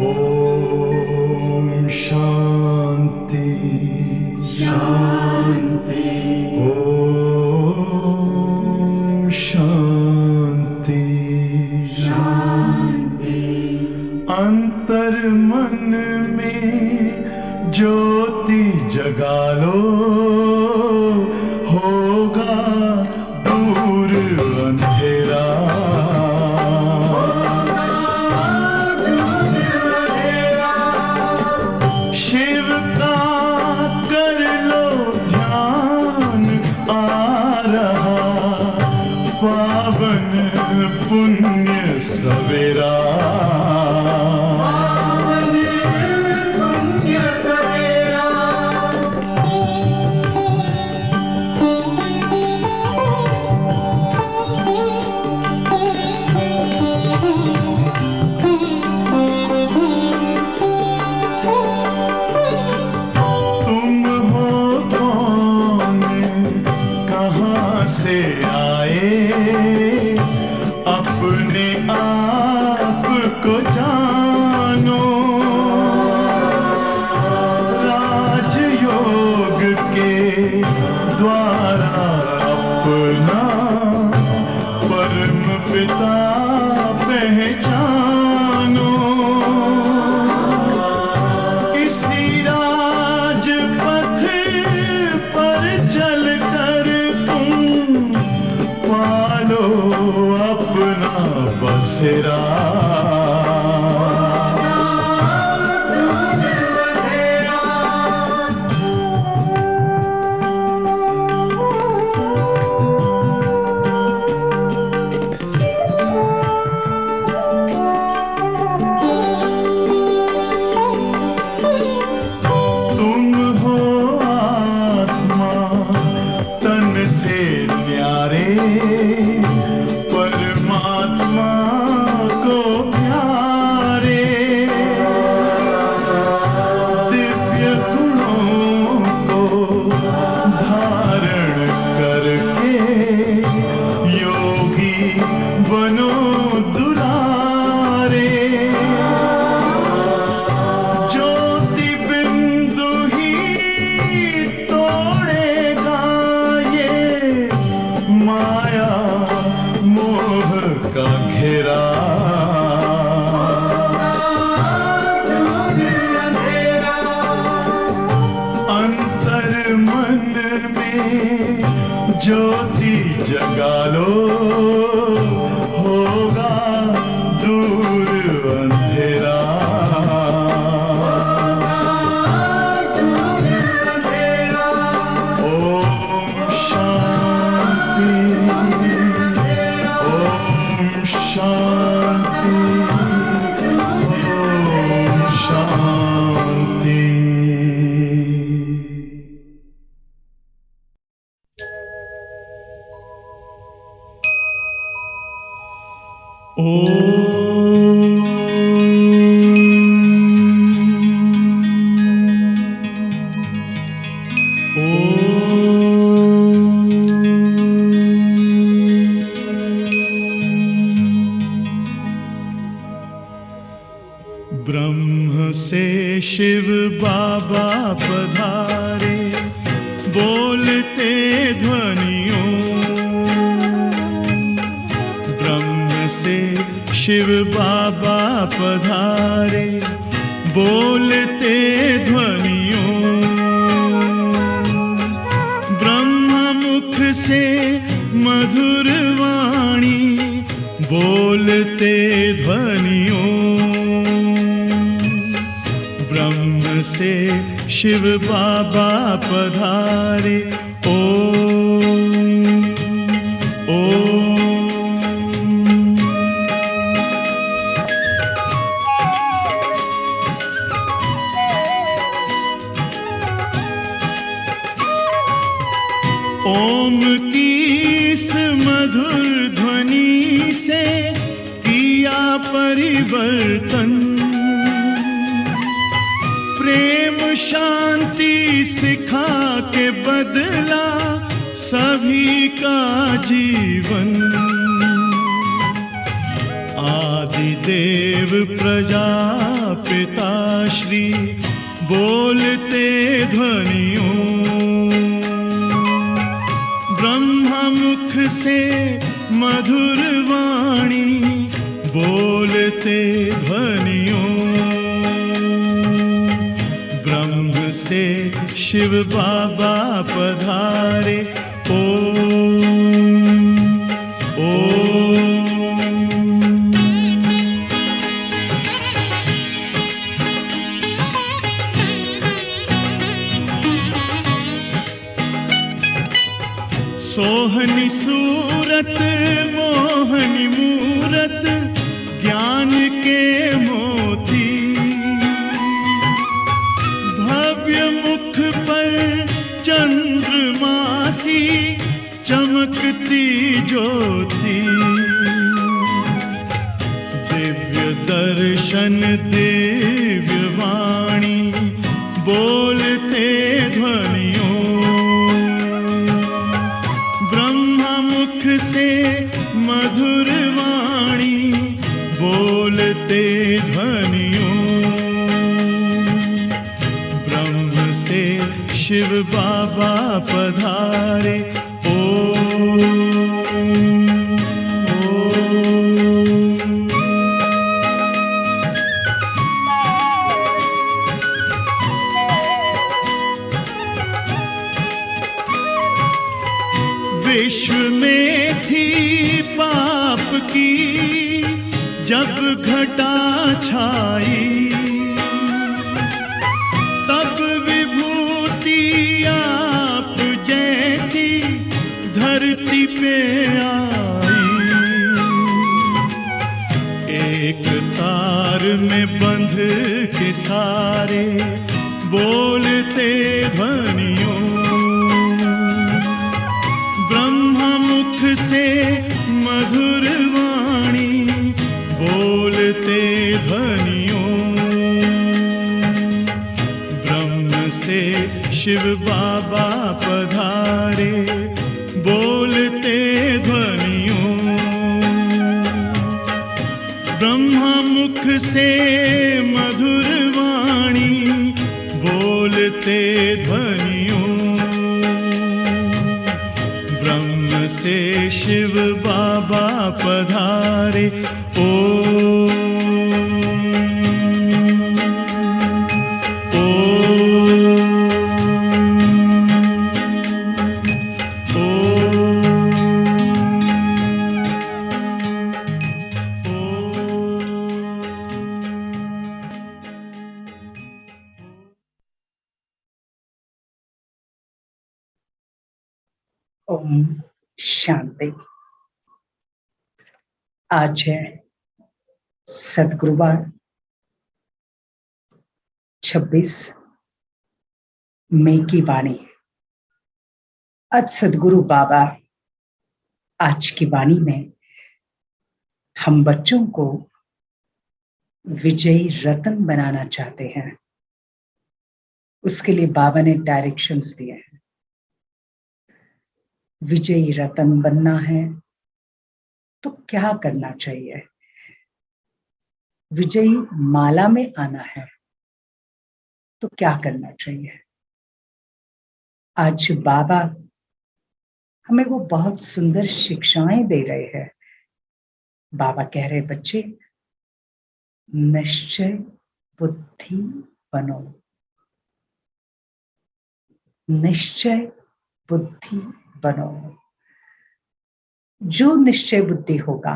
ओम शांति शांति। ओम शांति शांति। अंतर मन में ज्योति जगा लो, होगा दूर अंधेरा। शिव का कर लो ध्यान, आ रहा पावन पुण्य सवेरा। से आए अपने आप को जानो, राजयोग के द्वारा अपना परम पिता पहचानो। इसी राजपथ पर चलकर पालो अपना बसेरा। तुम हो आत्मा तन से न्यारे, परमात्मा को प्यारे। दिव्य गुणों को धारण करके योगी बनो दुलारे। ज्योति बिंदु ही तोड़ेगा ये माया मोह का घेरा। अंतर मन में ज्योति जगा लो, होगा दूर अंधेरा। ओम शांति शांति। ओम शांति। ब्रह्म से शिव बाबा पधारे, बोलते ध्वनियों। ब्रह्म से शिव बाबा पधारे, बोलते ध्वनियों। ब्रह्म मुख से मधुर वाणी, बोलते ध्वनियों। ब्रह्म से शिव बाबा पधारे, ओम ओम। ओम की इस मधुर ध्वनि से किया परिवर्तन। प्रेम शांति सिखा के बदला सभी का जीवन। आदि आदिदेव प्रजापिता श्री बोलते ध्वनियों, ब्रह्मा मुख से मधुर वाणी बोलते ध्वनियों, ब्रह्म से शिव बाबा पधारे। ओम ओम। सोहनी सूरत मोहनी मूरत ज्ञान के मोती, भव्य मुख पर चंद्रमासी चमकती ज्योति, दिव्य दर्शन दिव्य वाणी बोलते ध्वनियों, ब्रह्मा मुख से मधुर वाणी बोलते ध्वनियों, ब्रह्म से शिव बाबा पधारे। ओम ओम। विश्व में थी पाप की जब घटा छाई, तब विभूति आप जैसी धरती पे आई, एक तार में बंध के सारे बोलते ध्वनियों, ब्रह्मा मुख से मधुर वाणी बोलते ध्वनियों, ब्रह्म से शिव बाबा पधारे बोलते ध्वनियों, ब्रह्मा मुख से मधुर वाणी बोलते ध्वनियों, ब्रह्म से शिव बाबा पधारे। ओम ओम शांति। आज है सद्गुरुवार 26 मई की वाणी। आज सद्गुरु बाबा आज की वाणी में हम बच्चों को विजयी रत्न बनाना चाहते हैं। उसके लिए बाबा ने डायरेक्शंस दिए हैं। विजयी रत्न बनना है तो क्या करना चाहिए? विजयी माला में आना है तो क्या करना चाहिए? आज बाबा हमें वो बहुत सुंदर शिक्षाएं दे रहे हैं। बाबा कह रहे बच्चे, निश्चय बुद्धि बनो, निश्चय बुद्धि बनो। जो निश्चय बुद्धि होगा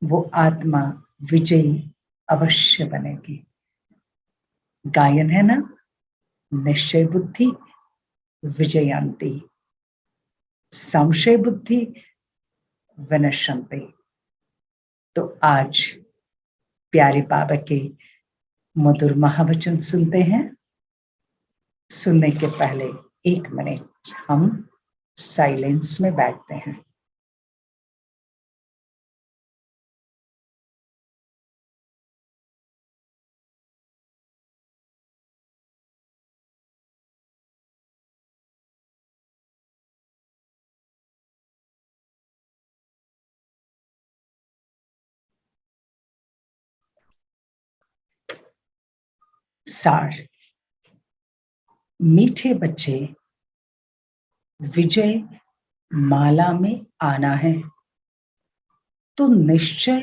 वो आत्मा विजयी अवश्य बनेगी। गायन है ना, निश्चय बुद्धि विजयंती, संशय बुद्धि विनश्यन्ति। तो आज प्यारे बाबा के मधुर महावचन सुनते हैं। सुनने के पहले 1 मिनट हम साइलेंस में बैठते हैं। सार, मीठे बच्चे, विजय माला में आना है तो निश्चय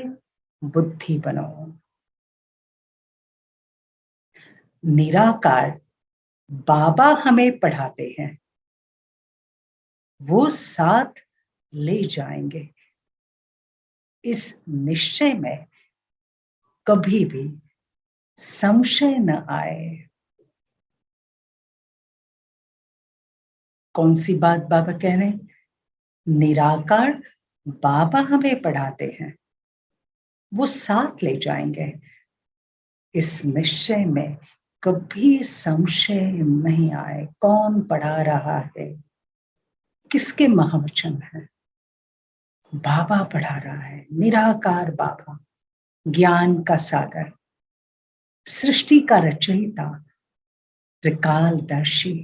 बुद्धि बनो। निराकार बाबा हमें पढ़ाते हैं, वो साथ ले जाएंगे। इस निश्चय में कभी भी संशय न आए। कौन सी बात बाबा कह रहे हैं? निराकार बाबा हमें पढ़ाते हैं, वो साथ ले जाएंगे। इस निश्चय में कभी संशय नहीं आए। कौन पढ़ा रहा है, किसके महावचन है? बाबा पढ़ा रहा है। निराकार बाबा, ज्ञान का सागर, सृष्टि का रचयिता, त्रिकालदर्शी।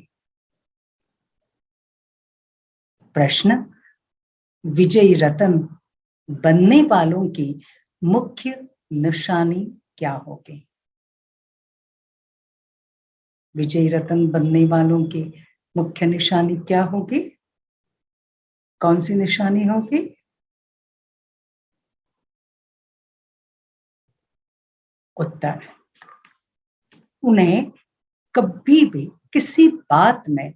प्रश्न, विजयी रतन बनने वालों की मुख्य निशानी क्या होगी? विजयी रतन बनने वालों की मुख्य निशानी क्या होगी? कौन सी निशानी होगी? उत्तर, उन्हें कभी भी किसी बात में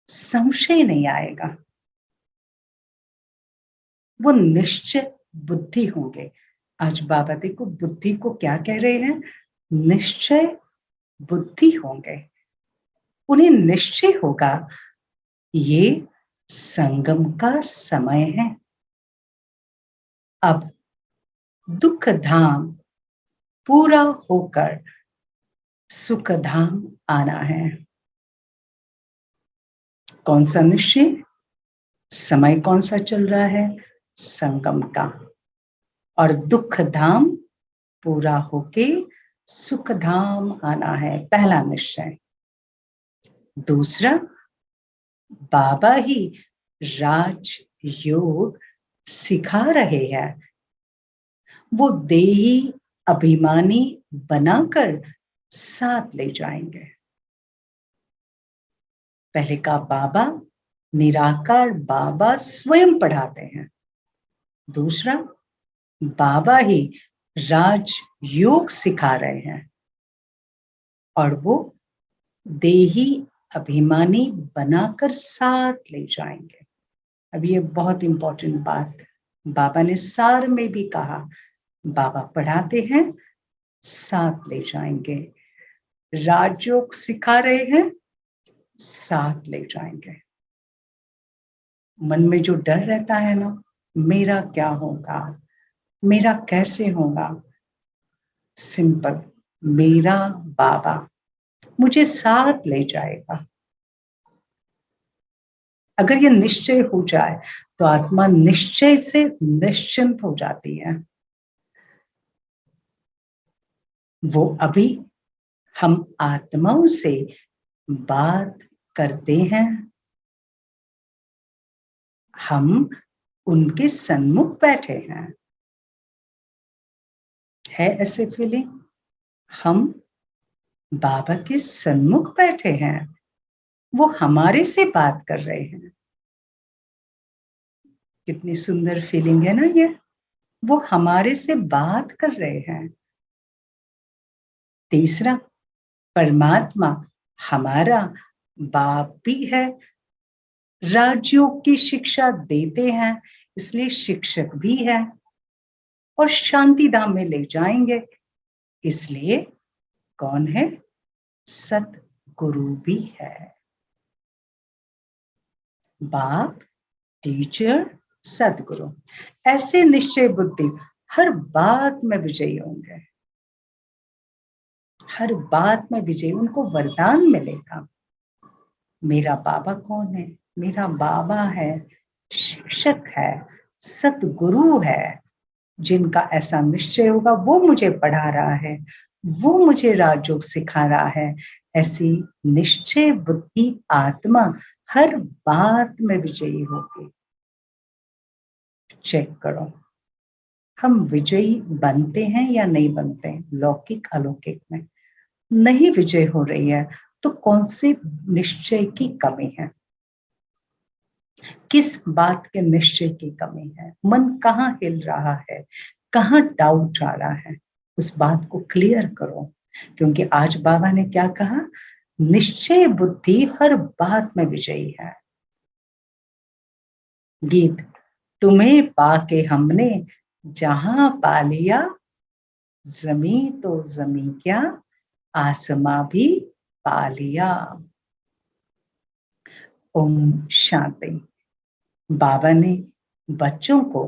संशय नहीं आएगा। वो निश्चय बुद्धि होंगे। आज बाबा देखो बुद्धि को क्या कह रहे हैं? निश्चय बुद्धि होंगे। उन्हें निश्चय होगा ये संगम का समय है। अब दुख धाम पूरा होकर सुख धाम आना है। कौन सा निश्चय? समय कौन सा चल रहा है? संगम का। और दुख धाम पूरा होके सुख धाम आना है, पहला निश्चय। दूसरा, बाबा ही राज योग सिखा रहे हैं। वो देही अभिमानी बनाकर साथ ले जाएंगे। पहले का बाबा, निराकार बाबा स्वयं पढ़ाते हैं। दूसरा, बाबा ही राज योग सिखा रहे हैं और वो देही अभिमानी बनाकर साथ ले जाएंगे। अब ये बहुत इंपॉर्टेंट बात बाबा ने सार में भी कहा। बाबा पढ़ाते हैं, साथ ले जाएंगे। राजयोग सिखा रहे हैं, साथ ले जाएंगे। मन में जो डर रहता है ना, मेरा क्या होगा, मेरा कैसे होगा, सिंपल, मेरा बाबा मुझे साथ ले जाएगा। अगर ये निश्चय हो जाए तो आत्मा निश्चय से निश्चिंत हो जाती है। वो अभी हम आत्माओं से बात करते हैं, हम उनके सन्मुख बैठे हैं। है ऐसे फीलिंग? हम बाबा के सन्मुख बैठे हैं, वो हमारे से बात कर रहे हैं। कितनी सुंदर फीलिंग है ना ये। वो हमारे से बात कर रहे हैं। तीसरा, परमात्मा हमारा बाप भी है, राजयोग की शिक्षा देते हैं, इसलिए शिक्षक भी है, और शांति धाम में ले जाएंगे, इसलिए कौन है? सतगुरु भी है। बाप, टीचर, सतगुरु, ऐसे निश्चय बुद्धि हर बात में विजयी होंगे। हर बात में विजयी, उनको वरदान मिलेगा। मेरा बाबा कौन है? मेरा बाबा है, शिक्षक है, सतगुरु है। जिनका ऐसा निश्चय होगा, वो मुझे पढ़ा रहा है, वो मुझे राजयोग सिखा रहा है। ऐसी निश्चय बुद्धि आत्मा हर बात में विजयी होगी। चेक करो, हम विजयी बनते हैं या नहीं बनते हैं, लौकिक अलौकिक में। नहीं विजय हो रही है, तो कौन से निश्चय की कमी है? किस बात के निश्चय की कमी है? मन कहाँ हिल रहा है, कहाँ डाउट आ रहा है, उस बात को क्लियर करो। क्योंकि आज बाबा ने क्या कहा, निश्चय बुद्धि हर बात में विजयी है। गीत, तुम्हें पाके हमने जहां पा लिया, जमी तो जमी क्या, आसमां भी पा लिया। ओम शांति। बाबा ने बच्चों को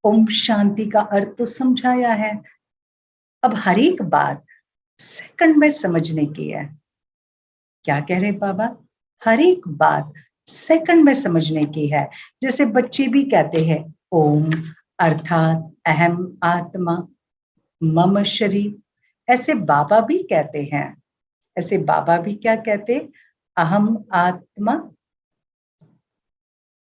ओम शांति का अर्थ तो समझाया है। अब हर एक बात सेकंड में समझने की है। क्या कह रहे बाबा? हर एक बात सेकंड में समझने की है। जैसे बच्चे भी कहते हैं ओम अर्थात अहम आत्मा मम शरीर, ऐसे बाबा भी कहते हैं। ऐसे बाबा भी क्या कहते, अहम आत्मा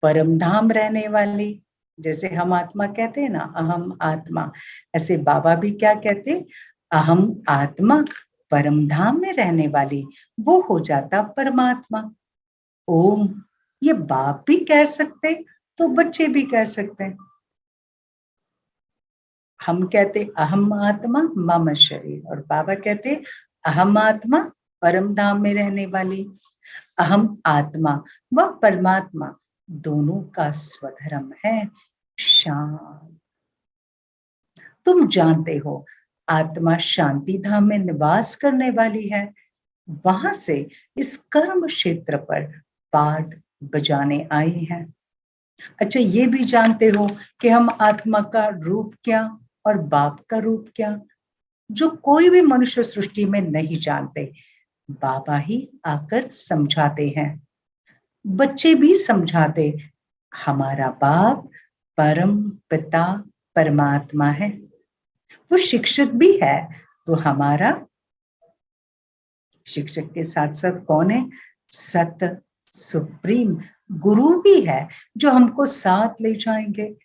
परम धाम रहने वाली। जैसे हम आत्मा कहते हैं ना, अहम आत्मा, ऐसे बाबा भी क्या कहते, अहम आत्मा परम धाम में रहने वाली, वो हो जाता परमात्मा। ओम, ये बाप भी कह सकते, तो बच्चे भी कह सकते हैं। हम कहते अहम आत्मा मम शरीर, और बाबा कहते अहम आत्मा परम धाम में रहने वाली। अहम आत्मा व परमात्मा दोनों का स्वधर्म है शांत। तुम जानते हो आत्मा शांति धाम में निवास करने वाली है, वहां से इस कर्म क्षेत्र पर पाठ बजाने आई है। अच्छा, ये भी जानते हो कि हम आत्मा का रूप क्या और बाप का रूप क्या, जो कोई भी मनुष्य सृष्टि में नहीं जानते, बाबा ही आकर समझाते हैं। बच्चे भी समझाते, हमारा बाप परम पिता परमात्मा है। वो शिक्षक भी है, तो हमारा शिक्षक के साथ साथ कौन है, सत सुप्रीम गुरु भी है, जो हमको साथ ले जाएंगे।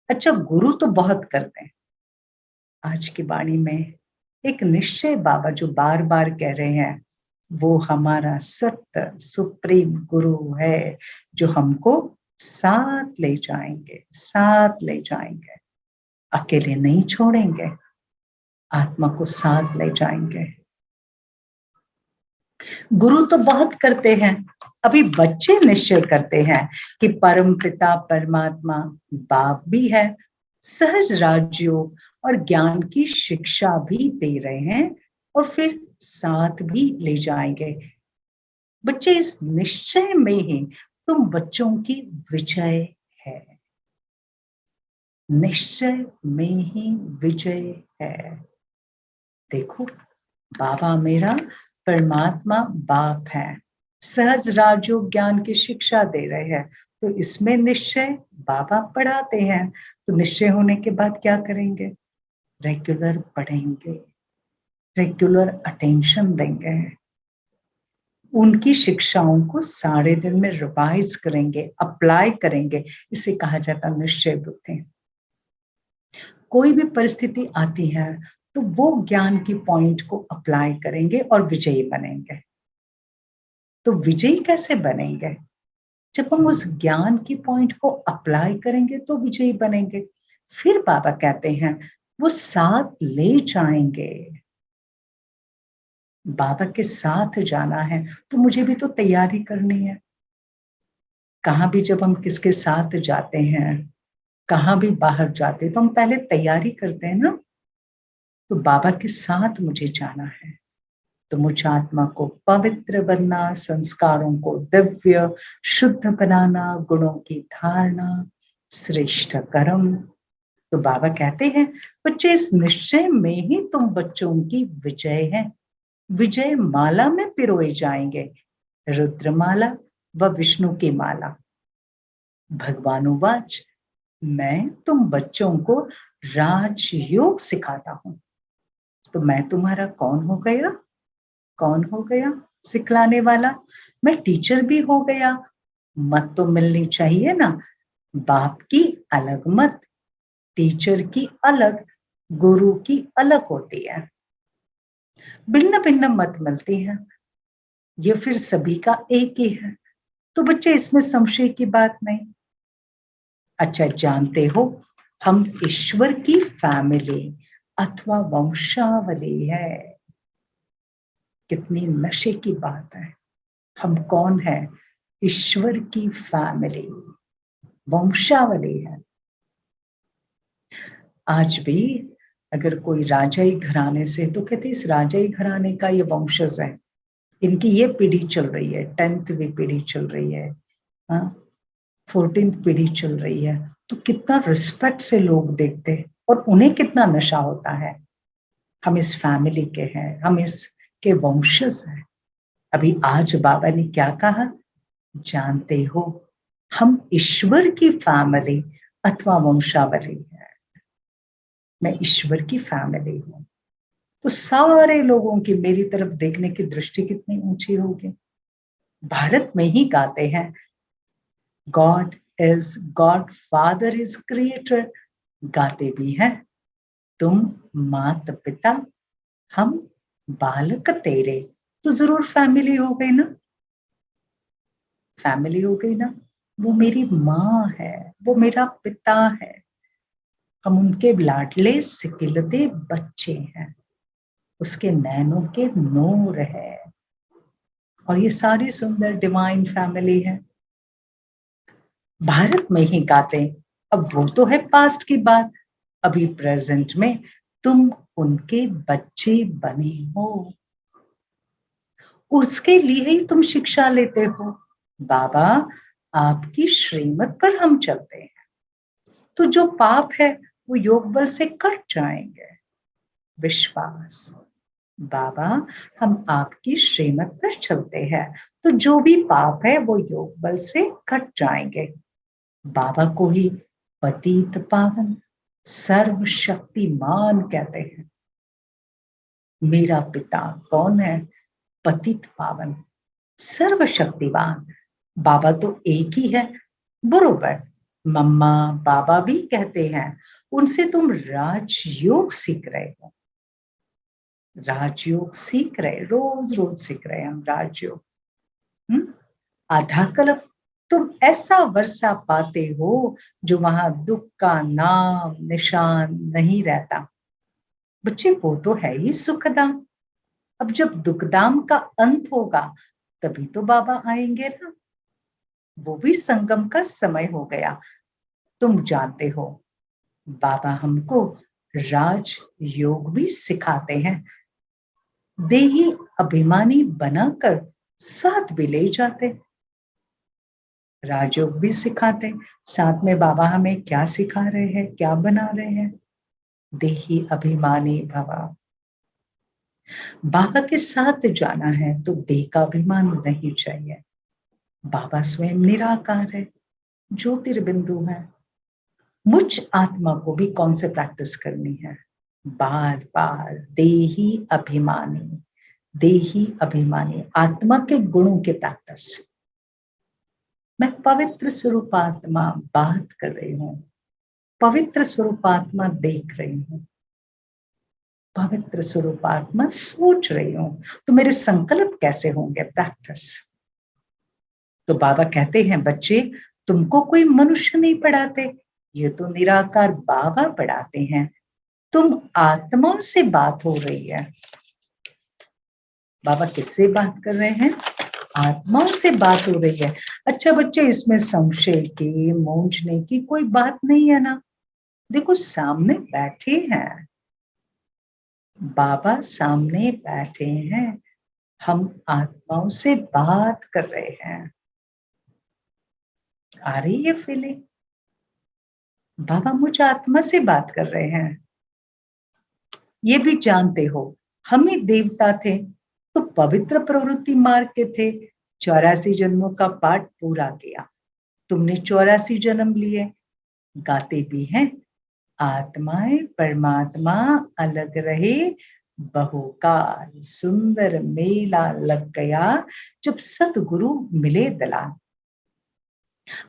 अच्छा, गुरु तो बहुत करते हैं। आज की वाणी में एक निश्चय बाबा जो बार बार कह रहे हैं, वो हमारा सत्य सुप्रीम गुरु है, जो हमको साथ ले जाएंगे, साथ ले जाएंगे, अकेले नहीं छोड़ेंगे, आत्मा को साथ ले जाएंगे। गुरु तो बहुत करते हैं, अभी बच्चे निश्चय करते हैं कि परम पिता परमात्मा बाप भी है, सहज राजयोग और ज्ञान की शिक्षा भी दे रहे हैं, और फिर साथ भी ले जाएंगे। बच्चे, इस निश्चय में ही तुम बच्चों की विजय है। निश्चय में ही विजय है। देखो, बाबा मेरा परमात्मा बाप है, सहज राजयोग ज्ञान की शिक्षा दे रहे हैं, तो इसमें निश्चय बाबा पढ़ाते हैं। तो निश्चय होने के बाद क्या करेंगे, रेगुलर पढ़ेंगे, रेगुलर अटेंशन देंगे, उनकी शिक्षाओं को सारे दिन में रिवाइज करेंगे, अप्लाई करेंगे। इसे कहा जाता निश्चय बुद्धि। कोई भी परिस्थिति आती है तो वो ज्ञान की पॉइंट को अप्लाई करेंगे और विजयी बनेंगे। तो विजयी कैसे बनेंगे, जब हम उस ज्ञान की पॉइंट को अप्लाई करेंगे तो विजयी बनेंगे। फिर बाबा कहते हैं वो साथ ले जाएंगे। बाबा के साथ जाना है तो मुझे भी तो तैयारी करनी है। कहाँ भी जब हम किसके साथ जाते हैं, कहाँ भी बाहर जाते हैं, तो हम पहले तैयारी करते हैं ना। तो बाबा के साथ मुझे जाना है, तो मुझ आत्मा को पवित्र बनना, संस्कारों को दिव्य शुद्ध बनाना, गुणों की धारणा, श्रेष्ठ कर्म। तो बाबा कहते हैं बच्चे, इस निश्चय में ही तुम बच्चों की विजय है। विजय माला में पिरोए जाएंगे, रुद्रमाला व विष्णु की माला। भगवानुवाच, मैं तुम बच्चों को राजयोग सिखाता हूं। तो मैं तुम्हारा कौन हो गया, कौन हो गया सिखलाने वाला? मैं टीचर भी हो गया। मत तो मिलनी चाहिए ना, बाप की अलग मत, टीचर की अलग, गुरु की अलग होती है। भिन्न भिन्न मत मिलती हैं, ये फिर सभी का एक ही है। तो बच्चे इसमें संशय की बात नहीं। अच्छा, जानते हो हम ईश्वर की फैमिली अथवा वंशावली है। कितनी नशे की बात है। हम कौन है? ईश्वर की फैमिली, वंशावली है। आज भी अगर कोई राजाई घराने से, तो कहते इस राजाई घराने का ये वंशज है, इनकी ये पीढ़ी चल रही है, 10वीं पीढ़ी चल रही है, 14th पीढ़ी चल रही है। तो कितना रिस्पेक्ट से लोग देखते हैं और उन्हें कितना नशा होता है। हम इस फैमिली के हैं, हम इसके वंशज हैं। अभी आज बाबा ने क्या कहा? जानते हो हम ईश्वर की फैमिली अथवा वंशावली है। मैं ईश्वर की फैमिली हूं। तो सारे लोगों की मेरी तरफ देखने की दृष्टि कितनी ऊंची होगी। भारत में ही गाते हैं, God is God, father is creator. गाते भी हैं, तुम माता पिता, हम बालक तेरे। तो जरूर फैमिली हो गई ना, फैमिली हो गई ना। वो मेरी माँ है, वो मेरा पिता है, हम उनके लाडले सिकिलते बच्चे हैं, उसके नैनों के नूर है। और ये सारी सुंदर डिवाइन फैमिली है। भारत में ही गाते। अब वो तो है पास्ट की बात, अभी प्रेजेंट में तुम उनके बच्चे बने हो, उसके लिए ही तुम शिक्षा लेते हो। बाबा, आपकी श्रीमत पर हम चलते हैं, तो जो पाप है वो योग बल से कट जाएंगे। विश्वास, बाबा हम आपकी श्रीमत पर चलते हैं, तो जो भी पाप है वो योग बल से कट जाएंगे। बाबा को ही पतित पावन सर्वशक्तिमान कहते हैं। मेरा पिता कौन है? पतित पावन सर्वशक्तिवान। बाबा तो एक ही है, बरोबर। मम्मा बाबा भी कहते हैं, उनसे तुम राजयोग सीख रहे हो। राजयोग सीख रहे, रोज रोज सीख रहे हम राजयोग। आधा कल्प तुम ऐसा वर्षा पाते हो जो वहां दुख का नाम निशान नहीं रहता। बच्चे वो तो है ही सुखदाम। अब जब दुखदाम का अंत होगा तभी तो बाबा आएंगे ना। वो भी संगम का समय हो गया। तुम जानते हो बाबा हमको राज योग भी सिखाते हैं, देही अभिमानी बनाकर साथ भी ले जाते। राजयोग भी सिखाते, साथ में बाबा हमें क्या सिखा रहे हैं, क्या बना रहे हैं? देही अभिमानी भवा। बाबा के साथ जाना है तो देह का अभिमान नहीं चाहिए। बाबा स्वयं निराकार है, ज्योतिर्बिंदु है। मुझ आत्मा को भी कौन से प्रैक्टिस करनी है? बार बार देही अभिमानी, देही अभिमानी आत्मा के गुणों के प्रैक्टिस। मैं पवित्र स्वरूपात्मा बात कर रही हूं, पवित्र स्वरूपात्मा देख रही हूं, पवित्र स्वरूपात्मा सोच रही हूं। तो मेरे संकल्प कैसे होंगे? प्रैक्टिस। तो बाबा कहते हैं, बच्चे तुमको कोई मनुष्य नहीं पढ़ाते, ये तो निराकार बाबा पढ़ाते हैं। तुम आत्माओं से बात हो रही है। बाबा किससे बात कर रहे हैं? आत्माओं से बात हो रही है। अच्छा बच्चे, इसमें संशय की, मूंझने की कोई बात नहीं है ना। देखो सामने बैठे हैं, बाबा सामने बैठे हैं, हम आत्माओं से बात कर रहे हैं। आ रही है फीलिंग? बाबा मुझ आत्मा से बात कर रहे हैं। ये भी जानते हो हम ही देवता थे तो पवित्र प्रवृत्ति मार्ग के थे। 84 जन्मों का पाठ पूरा किया, तुमने 84 जन्म लिए। गाते भी हैं, आत्माएं परमात्मा अलग रहे, बहुकाल सुंदर मेला लग गया जब सतगुरु मिले दलाल।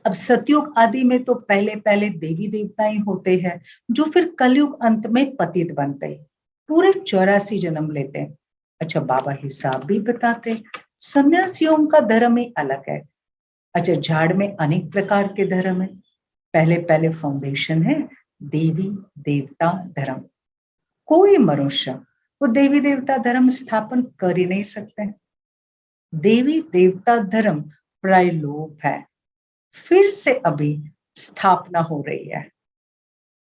अब सतयुग आदि में तो पहले पहले देवी देवता ही होते हैं, जो फिर कलयुग अंत में पतित बनते, पूरे 84 जन्म लेते हैं। अच्छा, बाबा हिसाब भी बताते। सन्यासियों का धर्म ही अलग है। अच्छा, झाड़ में अनेक प्रकार के धर्म है। पहले पहले फाउंडेशन है देवी देवता धर्म। कोई मनुष्य वो देवी देवता धर्म स्थापन कर ही नहीं सकते। देवी देवता धर्म प्रायलोप है, फिर से अभी स्थापना हो रही है।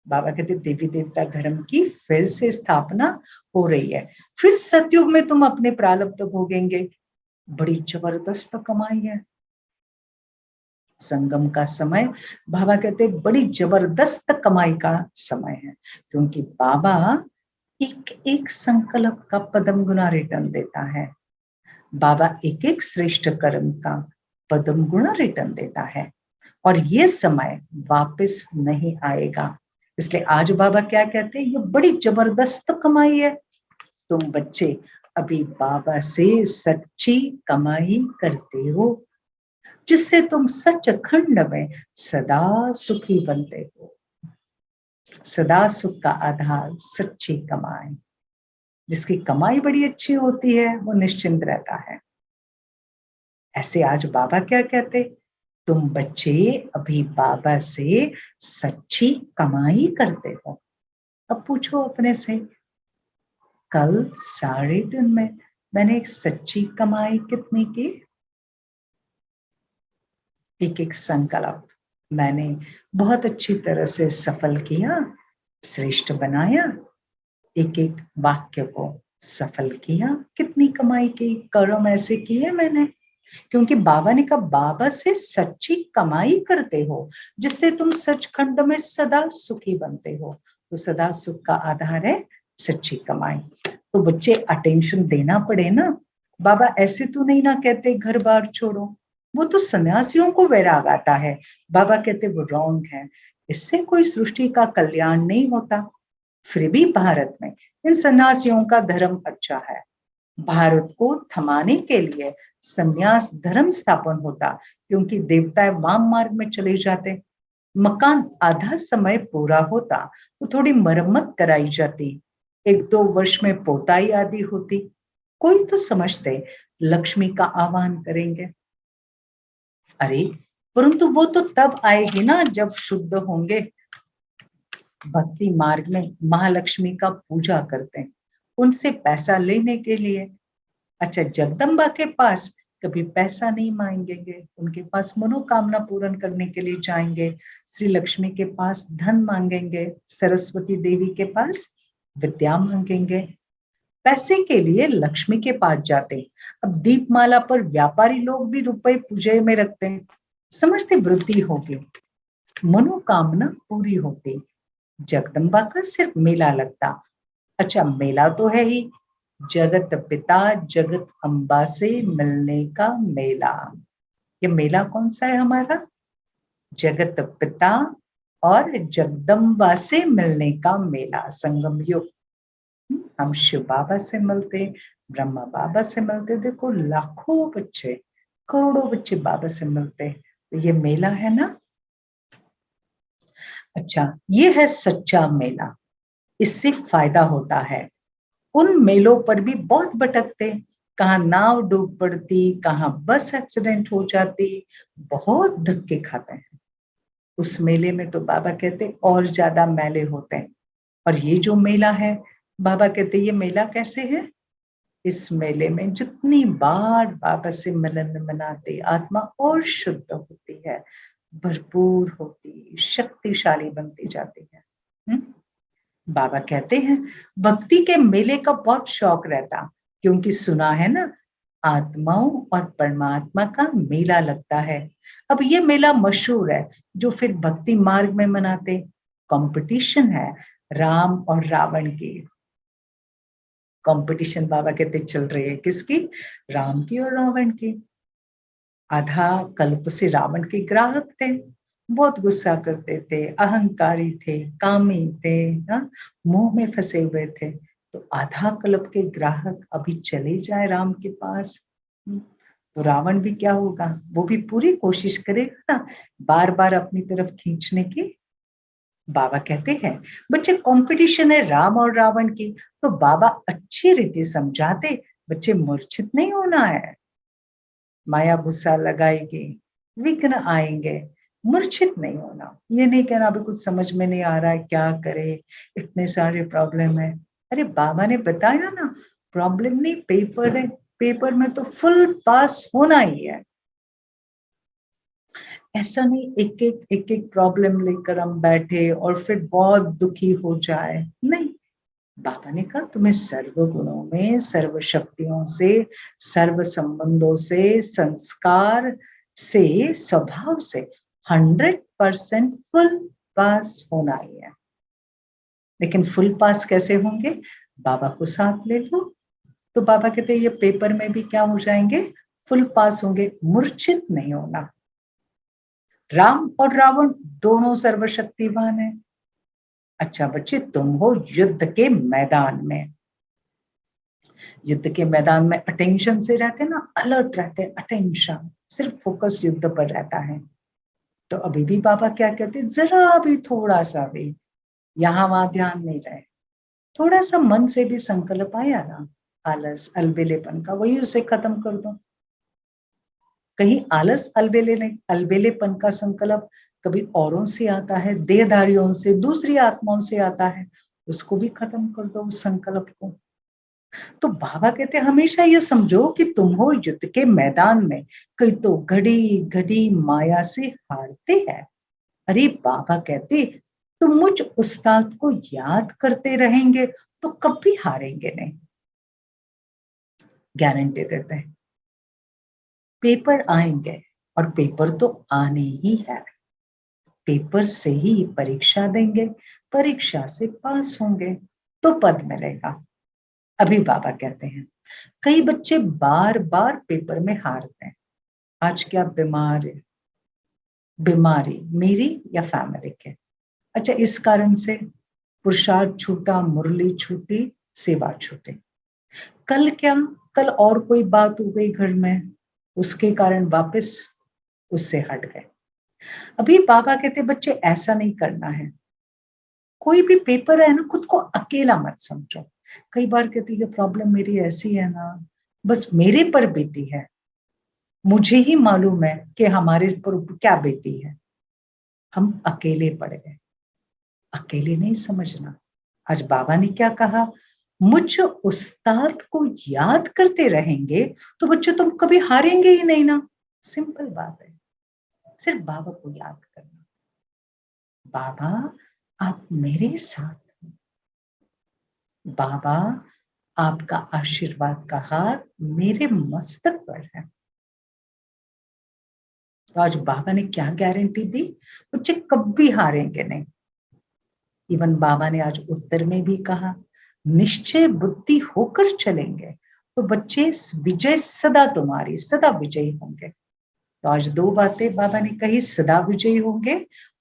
बाबा कहते देवी देवता धर्म की फिर से स्थापना हो रही है। फिर सतयुग में तुम अपने प्रारब्ध भोगेंगे। बड़ी जबरदस्त कमाई है। संगम का समय बाबा कहते बड़ी जबरदस्त कमाई का समय है, क्योंकि बाबा एक एक संकल्प का पदम गुना रिटर्न देता है। बाबा एक एक श्रेष्ठ कर्म का पदम गुना रिटर्न देता है, और ये समय वापस नहीं आएगा। इसलिए आज बाबा क्या कहते हैं, ये बड़ी जबरदस्त कमाई है। तुम बच्चे अभी बाबा से सच्ची कमाई करते हो, जिससे तुम सच खंड में सदा सुखी बनते हो। सदा सुख का आधार सच्ची कमाई। जिसकी कमाई बड़ी अच्छी होती है वो निश्चिंत रहता है। ऐसे आज बाबा क्या कहते, तुम बच्चे अभी बाबा से सच्ची कमाई करते हो। अब पूछो अपने से, कल 3.5 में मैंने एक सच्ची कमाई कितनी की? एक एक संकल्प मैंने बहुत अच्छी तरह से सफल किया, श्रेष्ठ बनाया। एक एक वाक्य को सफल किया। कितनी कमाई की, कर्म ऐसे किए मैंने। क्योंकि बाबा ने कहा बाबा से सच्ची कमाई करते हो, जिससे तुम सचखंड में सदा सुखी बनते हो। तो सदा सुख का आधार है सच्ची कमाई। तो बच्चे अटेंशन देना पड़े ना। बाबा ऐसे तो नहीं ना कहते घर बार छोड़ो, वो तो सन्यासियों को वैराग आता है। बाबा कहते वो रॉन्ग है, इससे कोई सृष्टि का कल्याण नहीं होता। फिर भी भारत में इन सन्यासियों का धर्म अच्छा है। भारत को थमाने के लिए संन्यास धर्म स्थापन होता, क्योंकि देवता वाम मार्ग में चले जाते। मकान आधा समय पूरा होता तो थोड़ी मरम्मत कराई जाती। 1-2 वर्ष में पोताई आदि होती। कोई तो समझते लक्ष्मी का आह्वान करेंगे। अरे परंतु वो तो तब आएगी ना जब शुद्ध होंगे। भक्ति मार्ग में महालक्ष्मी का पूजा करते हैं उनसे पैसा लेने के लिए। अच्छा, जगदम्बा के पास कभी पैसा नहीं मांगेंगे, उनके पास मनोकामना पूर्ण करने के लिए जाएंगे। श्री लक्ष्मी के पास धन मांगेंगे, सरस्वती देवी के पास विद्या मांगेंगे। पैसे के लिए लक्ष्मी के पास जाते। अब दीपमाला पर व्यापारी लोग भी रुपए पूजे में रखते हैं, समझते वृद्धि होगी, मनोकामना पूरी होती। जगदम्बा का सिर्फ मेला लगता। अच्छा, मेला तो है ही, जगत पिता जगत अम्बा से मिलने का मेला। ये मेला कौन सा है हमारा? जगत पिता और जगदम्बा से मिलने का मेला, संगम युग। हम शिव बाबा से मिलते, ब्रह्मा बाबा से मिलते। देखो लाखों बच्चे, करोड़ों बच्चे बाबा से मिलते। तो ये मेला है ना। अच्छा, ये है सच्चा मेला। इससे फायदा होता है। उन मेलों पर भी बहुत भटकते, कहाँ नाव डूब पड़ती, कहाँ बस एक्सीडेंट हो जाती, बहुत धक्के खाते हैं। उस मेले में तो बाबा कहते और ज्यादा मेले होते हैं। और ये जो मेला है, बाबा कहते ये मेला कैसे है? इस मेले में जितनी बार बाबा से मिलन मनाते, आत्मा और शुद्ध होती है, भरपूर होती, शक्तिशाली बनती जाती है। बाबा कहते हैं भक्ति के मेले का बहुत शौक रहता, क्योंकि सुना है ना आत्माओं और परमात्मा का मेला लगता है। अब ये मेला मशहूर है जो फिर भक्ति मार्ग में मनाते। कंपटीशन है राम और रावण की। कंपटीशन बाबा कहते चल रही है किसकी? राम की और रावण की। आधा कल्प से रावण के ग्राहक थे, बहुत गुस्सा करते थे, अहंकारी थे, कामी थे, मोह में फंसे हुए थे। तो आधा कल्प के ग्राहक अभी चले जाए राम के पास, तो रावण भी क्या होगा, वो भी पूरी कोशिश करेगा ना बार बार अपनी तरफ खींचने की। बाबा कहते हैं बच्चे कंपटीशन है राम और रावण की, तो बाबा अच्छी रीति समझाते बच्चे मूर्छित नहीं होना है। माया गुस्सा लगाएगी, विघ्न आएंगे, मूर्छित नहीं होना। ये नहीं कहना अभी कुछ समझ में नहीं आ रहा है, क्या करे, इतने सारे प्रॉब्लम है। अरे बाबा ने बताया ना, प्रॉब्लम नहीं पेपर है, पेपर में तो फुल पास होना ही है। ऐसा नहीं एक एक प्रॉब्लम लेकर हम बैठे और फिर बहुत दुखी हो जाए, नहीं। बाबा ने कहा तुम्हें सर्व गुणों में, सर्व शक्तियों से, सर्व संबंधों से, संस्कार से, स्वभाव से 100% फुल पास होना ही है। लेकिन फुल पास कैसे होंगे? बाबा को साथ ले लो। तो बाबा कहते हैं ये पेपर में भी क्या हो जाएंगे? फुल पास होंगे, मूर्छित नहीं होना। राम और रावण दोनों सर्वशक्तिवान है। अच्छा बच्चे, तुम हो युद्ध के मैदान में। युद्ध के मैदान में अटेंशन से रहते ना, अलर्ट रहते, अटेंशन, सिर्फ फोकस युद्ध पर रहता है। तो अभी भी बाबा क्या कहते, जरा भी, थोड़ा सा भी यहाँ वहां ध्यान नहीं रहे। थोड़ा सा मन से भी संकल्प आया ना, आलस अलबेलेपन का, वही उसे खत्म कर दो। कहीं आलस अलबेलेपन का संकल्प कभी औरों से आता है, देहधारियों से, दूसरी आत्माओं से आता है, उसको भी खत्म कर दो, उस संकल्प को। तो बाबा कहते हैं हमेशा ये समझो कि तुम हो युद्ध के मैदान में, कई तो घड़ी घड़ी माया से हारते हैं। अरे बाबा कहते तुम मुझ उस्ताद को याद करते रहेंगे तो कभी हारेंगे नहीं, गारंटी देते हैं। पेपर आएंगे और पेपर तो आने ही है, पेपर से ही परीक्षा देंगे, परीक्षा से पास होंगे तो पद मिलेगा। अभी बाबा कहते हैं कई बच्चे बार बार पेपर में हारते हैं। आज क्या बीमार है, बीमारी मेरी या फैमिली के, अच्छा इस कारण से पुरुषार्थ छूटा, मुरली छूटी, सेवा छूटी। कल क्या, कल और कोई बात हो गई घर में, उसके कारण वापस उससे हट गए। अभी बाबा कहते बच्चे ऐसा नहीं करना है। कोई भी पेपर है ना, खुद को अकेला मत समझो। कई बार कहती है प्रॉब्लम मेरी ऐसी है ना, बस मेरे पर बीती है, मुझे ही मालूम है कि हमारे पर क्या बीती है। हम अकेले पड़ गए, अकेले नहीं समझना। आज बाबा ने क्या कहा, मुझ उस्ताद को याद करते रहेंगे तो बच्चे तुम कभी हारेंगे ही नहीं ना। सिंपल बात है, सिर्फ बाबा को याद करना। बाबा आप मेरे साथ, बाबा आपका आशीर्वाद का हाथ मेरे मस्तक पर है। तो आज बाबा ने क्या गारंटी दी, बच्चे कभी हारेंगे नहीं। इवन बाबा ने आज उत्तर में भी कहा निश्चय बुद्धि होकर चलेंगे तो बच्चे विजय सदा तुम्हारी, सदा विजयी होंगे। तो आज दो बातें बाबा ने कही, सदा विजयी होंगे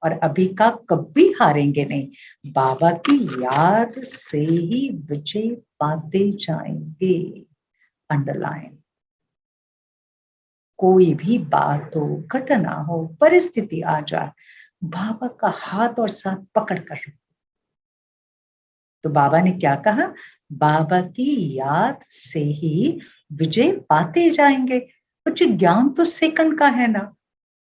और अभी का कभी हारेंगे नहीं। बाबा की याद से ही विजय पाते जाएंगे। अंडरलाइन। कोई भी बात हो, घटना हो, परिस्थिति आ जाए, बाबा का हाथ और साथ पकड़ कर रखो। तो बाबा ने क्या कहा, बाबा की याद से ही विजय पाते जाएंगे। कुछ ज्ञान तो सेकंड का है ना।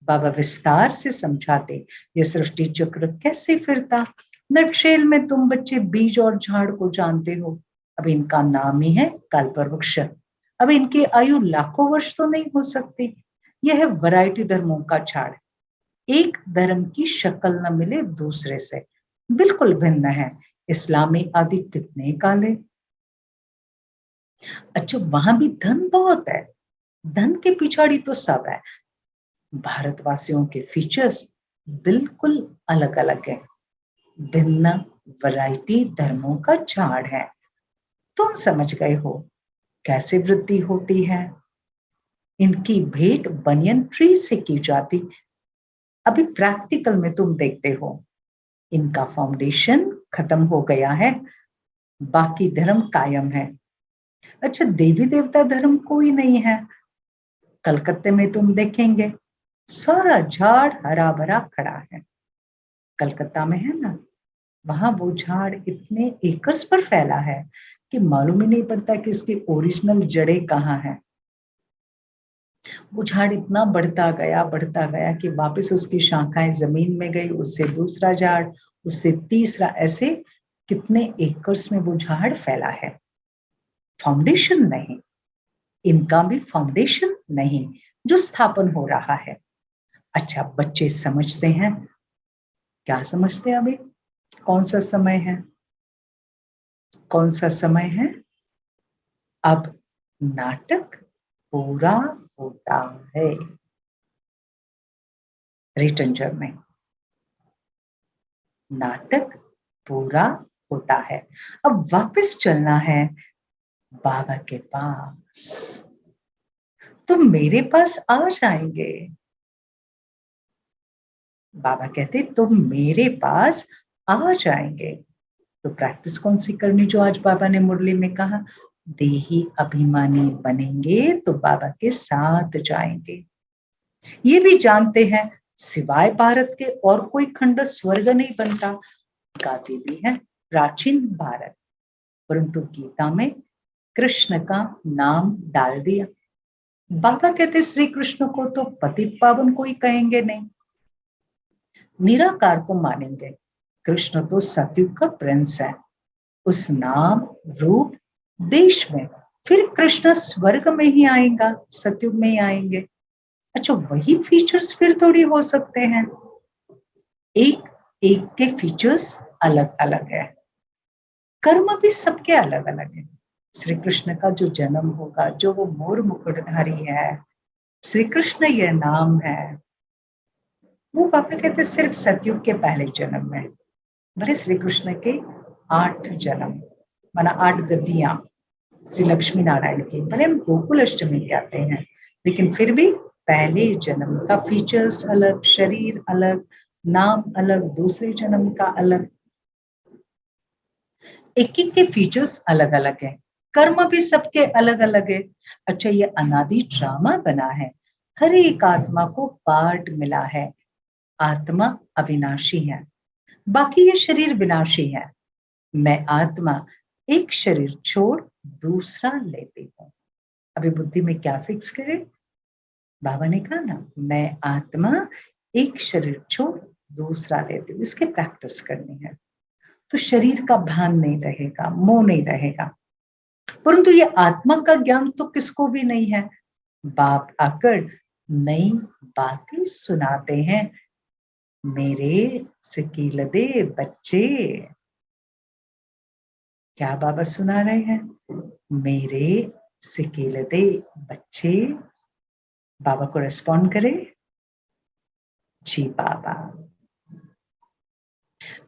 बाबा विस्तार से समझाते ये सृष्टि चक्र कैसे फिरता। नटशेल में तुम बच्चे बीज और झाड़ को जानते हो। अब इनका नाम ही है कल्पवृक्ष। अब इनकी आयु लाखों वर्ष तो नहीं हो सकती। यह है वैरायटी धर्मों का झाड़। एक धर्म की शक्ल न मिले दूसरे से, बिल्कुल भिन्न है। इस्लामी आदि कितने काले। अच्छा वहां भी धन बहुत है, धन के पिछाड़ी तो सब है। भारतवासियों के फीचर्स बिल्कुल अलग अलग है, भिन्न वैरायटी धर्मों का झाड़ है। तुम समझ गए हो कैसे वृद्धि होती है। इनकी भेंट बनियन ट्री से की जाती। अभी प्रैक्टिकल में तुम देखते हो इनका फाउंडेशन खत्म हो गया है, बाकी धर्म कायम है। अच्छा देवी देवता धर्म कोई नहीं है। कलकत्ते में तुम देखेंगे सारा झाड़ हरा भरा खड़ा है, कलकत्ता में है ना। वहां वो झाड़ इतने एकर्स पर फैला है कि मालूम ही नहीं पड़ता कि इसकी ओरिजिनल जड़ें कहाँ हैं। वो झाड़ इतना बढ़ता गया कि वापस उसकी शाखाएं जमीन में गई, उससे दूसरा झाड़, उससे तीसरा, ऐसे कितने एकर्स में वो झाड़ फैला है। फाउंडेशन नहीं, इनका भी फाउंडेशन नहीं जो स्थापन हो रहा है। अच्छा, बच्चे समझते हैं, क्या समझते हैं अभी? कौन सा समय है? कौन सा समय है? अब नाटक पूरा होता है। रिटर्न जर्नी, नाटक पूरा होता है। अब वापस चलना है बाबा के पास। तुम मेरे पास आ जाएंगे। बाबा कहते तुम मेरे पास आ जाएंगे। तो प्रैक्टिस कौन सी करनी, जो आज बाबा ने मुरली में कहा, देही अभिमानी बनेंगे तो बाबा के साथ जाएंगे। ये भी जानते हैं सिवाय भारत के और कोई खंड स्वर्ग नहीं बनता। गाते भी है प्राचीन भारत, परंतु गीता में कृष्ण का नाम डाल दिया। बाबा कहते श्री कृष्ण को तो पतित पावन कोई कहेंगे नहीं, निराकार को मानेंगे। कृष्ण तो सतयुग का प्रिंस है, उस नाम रूप देश में फिर कृष्ण स्वर्ग में ही आएगा, सतयुग में ही आएंगे। अच्छा, वही फीचर्स फिर थोड़ी हो सकते हैं। एक एक के फीचर्स अलग अलग है, कर्म भी सबके अलग अलग है। श्री कृष्ण का जो जन्म होगा, जो वो मोर मुकुटधारी है, श्री कृष्ण यह नाम है, वो पापा कहते सिर्फ सतयुग के पहले जन्म में। भले श्री कृष्ण के 8 जन्म, माना 8 गद्दियां श्री लक्ष्मी नारायण की, भले हम गोकुल अष्टमी कहते हैं, लेकिन फिर भी पहले जन्म का फीचर्स अलग, शरीर अलग, नाम अलग, दूसरे जन्म का अलग, एक एक के फीचर्स अलग अलग है, कर्म भी सबके अलग अलग है। अच्छा, ये अनादि ड्रामा बना है, हर एक आत्मा को पार्ट मिला है। आत्मा अविनाशी है, बाकी ये शरीर विनाशी है। मैं आत्मा एक शरीर छोड़ दूसरा लेती हूँ। अभी बुद्धि में क्या फिक्स करे? बाबा ने कहा ना, मैं आत्मा एक शरीर छोड़ दूसरा लेती हूँ, इसकी प्रैक्टिस करनी है। तो शरीर का भान नहीं रहेगा, मोह नहीं रहेगा। परंतु ये आत्मा का ज्ञान तो किसको भी नहीं है। बाप आकर नई बातें सुनाते हैं, मेरे सिकीलदे बच्चे। क्या बाबा सुना रहे हैं? मेरे सिकीलदे बच्चे। बाबा को रिस्पॉन्ड करे, जी बाबा।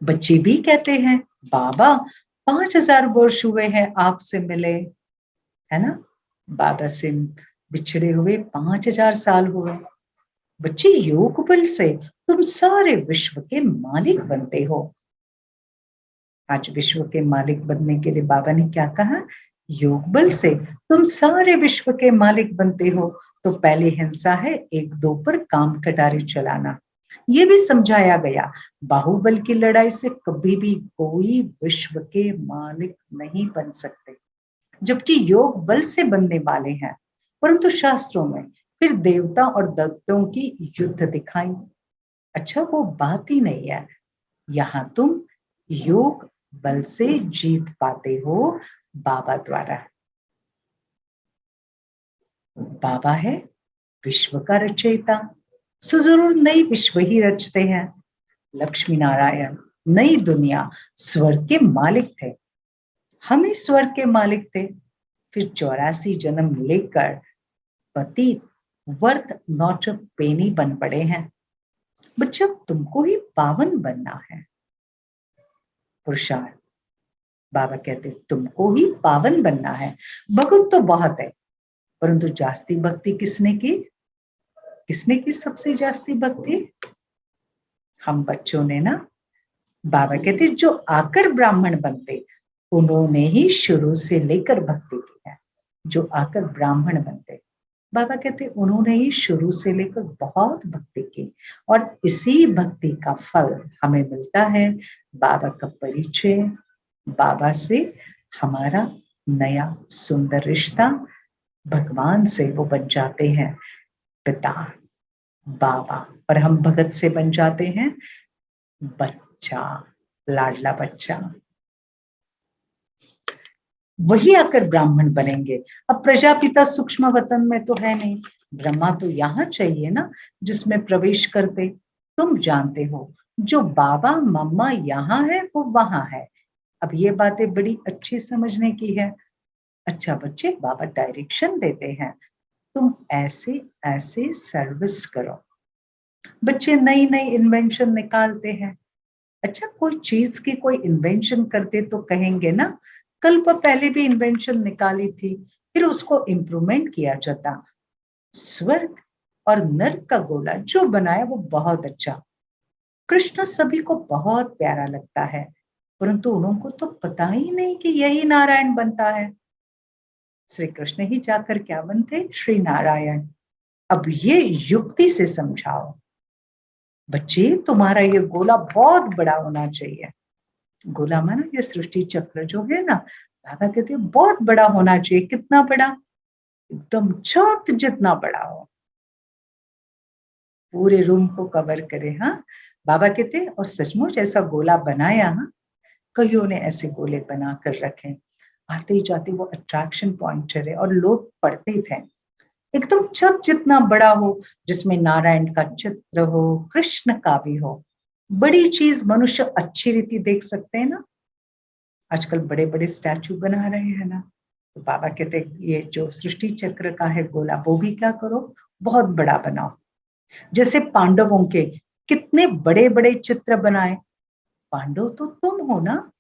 बच्चे भी कहते हैं, बाबा 5000 वर्ष हुए हैं आपसे मिले, है ना, बाबा से बिछड़े हुए 5000 साल हुए। बच्चे, योग बल से तुम सारे विश्व के मालिक बनते हो। आज विश्व के मालिक बनने के लिए बाबा ने क्या कहा? योग बल से तुम सारे विश्व के मालिक बनते हो। तो पहली हिंसा है एक दो पर काम कटारी चलाना। ये भी समझाया गया, बाहुबल की लड़ाई से कभी भी कोई विश्व के मालिक नहीं बन सकते, जबकि योग बल से बनने वाले हैं। परंतु शास्त्रों में फिर देवता और दैत्यों की युद्ध दिखाई। अच्छा, वो बात ही नहीं है। यहाँ तुम योग बल से जीत पाते हो बाबा द्वारा। बाबा है विश्व का रचयिता, सो जरूर नई विश्व ही रचते हैं। लक्ष्मी नारायण नई दुनिया स्वर्ग के मालिक थे, हम ही स्वर्ग के मालिक थे। फिर 84 जन्म लेकर पति वर्थ नॉट अ पेनी बन पड़े हैं। बच्चों, तुमको ही पावन बनना है। पुरुषार्थ, बाबा कहते तुमको ही पावन बनना है। भगत तो बहुत है, परंतु जास्ती भक्ति किसने की? किसने की सबसे जास्ती भक्ति? हम बच्चों ने ना। बाबा कहते जो आकर ब्राह्मण बनते, उन्होंने ही शुरू से लेकर भक्ति की है। जो आकर ब्राह्मण बनते, बाबा कहते उन्होंने ही शुरू से लेकर बहुत भक्ति की और इसी भक्ति का फल हमें मिलता है। बाबा का परिचय, बाबा से हमारा नया सुंदर रिश्ता, भगवान से वो बन जाते हैं पिता बाबा, और हम भगत से बन जाते हैं बच्चा, लाडला बच्चा। वही आकर ब्राह्मण बनेंगे। अब प्रजापिता सूक्ष्म वतन में तो है नहीं, ब्रह्मा तो यहाँ चाहिए ना जिसमें प्रवेश करते। तुम जानते हो जो बाबा मम्मा यहाँ है वो वहां है। अब ये बातें बड़ी अच्छी समझने की है। अच्छा बच्चे, बाबा डायरेक्शन देते हैं, तुम ऐसे ऐसे सर्विस करो। बच्चे नई नई इन्वेंशन निकालते हैं। अच्छा, कोई चीज की कोई इन्वेंशन करते तो कहेंगे ना कल पर पहले भी इन्वेंशन निकाली थी, फिर उसको इम्प्रूवमेंट किया जाता। स्वर्ग और नर्क का गोला जो बनाया वो बहुत अच्छा, कृष्ण सभी को बहुत प्यारा लगता है, परंतु उनको तो पता ही नहीं कि यही नारायण बनता है। श्री कृष्ण ही जाकर क्या बनते? श्री नारायण। अब ये युक्ति से समझाओ बच्चे, तुम्हारा ये गोला बहुत बड़ा होना चाहिए। गोला माना ये सृष्टि चक्र जो है ना, बाबा कहते हैं बहुत बड़ा होना चाहिए। कितना बड़ा? एकदम छत जितना बड़ा हो, पूरे रूम को कवर करे। हाँ, बाबा कहते हैं और सचमुच ऐसा गोला बनाया। हाँ, कईयों ने ऐसे गोले बना कर रखे, आते जाते वो अट्रैक्शन पॉइंट रहे और लोग पढ़ते थे। एकदम छत जितना बड़ा हो, जिसमें नारायण का चित्र हो, कृष्ण का भी हो। बड़ी चीज मनुष्य अच्छी रीति देख सकते हैं ना। आजकल बड़े बड़े स्टैचू बना रहे हैं ना, तो बाबा कहते ये जो सृष्टि चक्र का है गोला वो भी क्या करो, बहुत बड़ा बनाओ। जैसे पांडवों के कितने बड़े बड़े चित्र बनाए। पांडव तो तुम हो ना,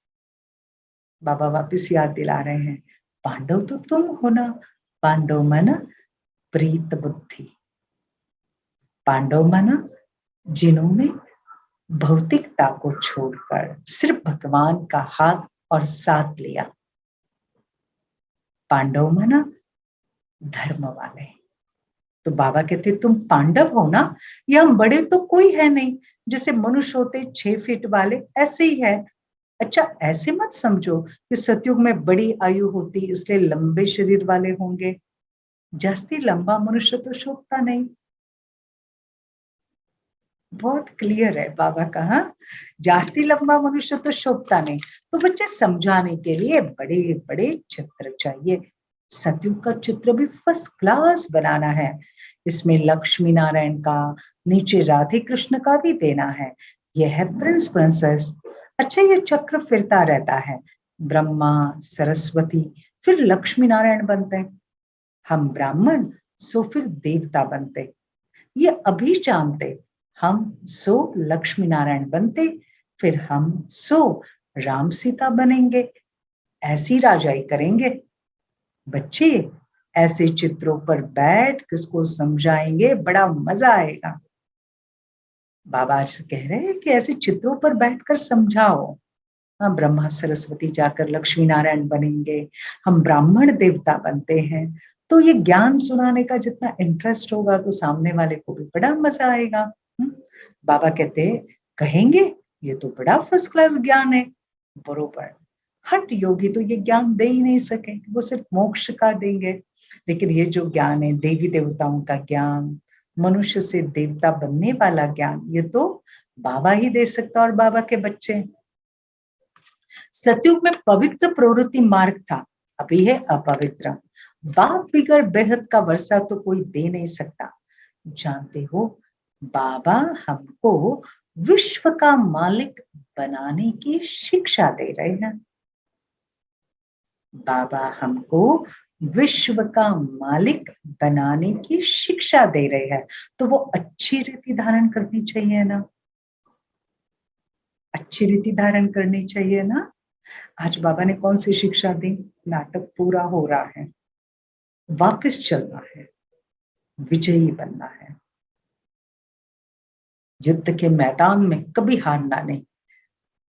बाबा वापस याद दिला रहे हैं, पांडव तो तुम हो ना। पांडव माना प्रीत बुद्धि, पांडव माना जिन्होंने भौतिकता को छोड़कर सिर्फ भगवान का हाथ और साथ लिया। पांडव माना धर्म वाले। तो बाबा कहते तुम पांडव हो ना, ये हम बड़े तो कोई है नहीं, जैसे मनुष्य होते 6 फीट वाले ऐसे ही है। अच्छा, ऐसे मत समझो कि सतयुग में बड़ी आयु होती इसलिए लंबे शरीर वाले होंगे। जास्ती लंबा मनुष्य तो शोभता नहीं। बहुत क्लियर है बाबा का। हाँ, जास्ती लंबा मनुष्य तो शोभता नहीं। तो बच्चे समझाने के लिए बड़े बड़े चित्र चाहिए। सतयुग का चित्र भी फर्स्ट क्लास बनाना है। इसमें लक्ष्मी नारायण का, नीचे राधे कृष्ण का भी देना है। यह है प्रिंस प्रिंसेस। अच्छा, ये चक्र फिरता रहता है, ब्रह्मा सरस्वती फिर लक्ष्मी नारायण बनते हैं। हम ब्राह्मण सो फिर देवता बनते। ये अभी जानते, हम सो लक्ष्मी नारायण बनते, फिर हम सो राम सीता बनेंगे, ऐसी राजाई करेंगे। बच्चे ऐसे चित्रों पर बैठ किसको समझाएंगे, बड़ा मजा आएगा। बाबा आज कह रहे हैं कि ऐसे चित्रों पर बैठकर समझाओ। हाँ, ब्रह्मा सरस्वती जाकर लक्ष्मी नारायण बनेंगे, हम ब्राह्मण देवता बनते हैं। तो ये ज्ञान सुनाने का जितना इंटरेस्ट होगा तो सामने वाले को भी बड़ा मजा आएगा। बाबा कहते कहेंगे ये तो बड़ा फर्स्ट क्लास ज्ञान है। बरोबर, हट योगी तो ये ज्ञान दे ही नहीं सके, वो सिर्फ मोक्ष का देंगे। लेकिन ये जो ज्ञान है, देवी देवताओं का ज्ञान, मनुष्य से देवता बनने वाला ज्ञान, ये तो बाबा ही दे सकता। और बाबा के बच्चे, सतयुग में पवित्र प्रवृत्ति मार्ग था, अभी है अपवित्र। बाप बिगड़ बेहद का वर्षा तो कोई दे नहीं सकता। जानते हो, बाबा हमको विश्व का मालिक बनाने की शिक्षा दे रहे हैं। बाबा हमको विश्व का मालिक बनाने की शिक्षा दे रहे हैं, तो वो अच्छी रीति धारण करनी चाहिए ना, अच्छी रीति धारण करनी चाहिए ना। आज बाबा ने कौन सी शिक्षा दी? नाटक पूरा हो रहा है, वापस चलना है, विजयी बनना है, युद्ध के मैदान में कभी हारना नहीं,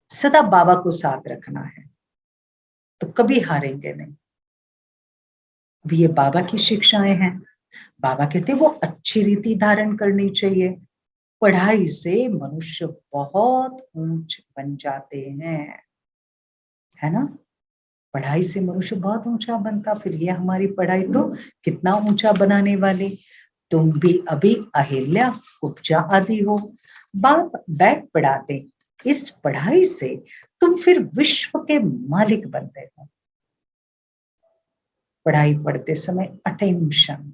सदा बाबा को साथ रखना है, तो कभी हारेंगे नहीं। अब ये बाबा की शिक्षाएं हैं, बाबा कहते वो अच्छी रीति धारण करनी चाहिए। पढ़ाई से मनुष्य बहुत ऊंच बन जाते हैं, है ना। पढ़ाई से मनुष्य बहुत ऊंचा बनता, फिर ये हमारी पढ़ाई तो कितना ऊंचा बनाने वाली। तुम भी अभी अहिल्या उपजा आदि हो, बाप बैठ पढ़ाते, इस पढ़ाई से तुम फिर विश्व के मालिक बनते हो। पढ़ाई पढ़ते समय अटेंशन,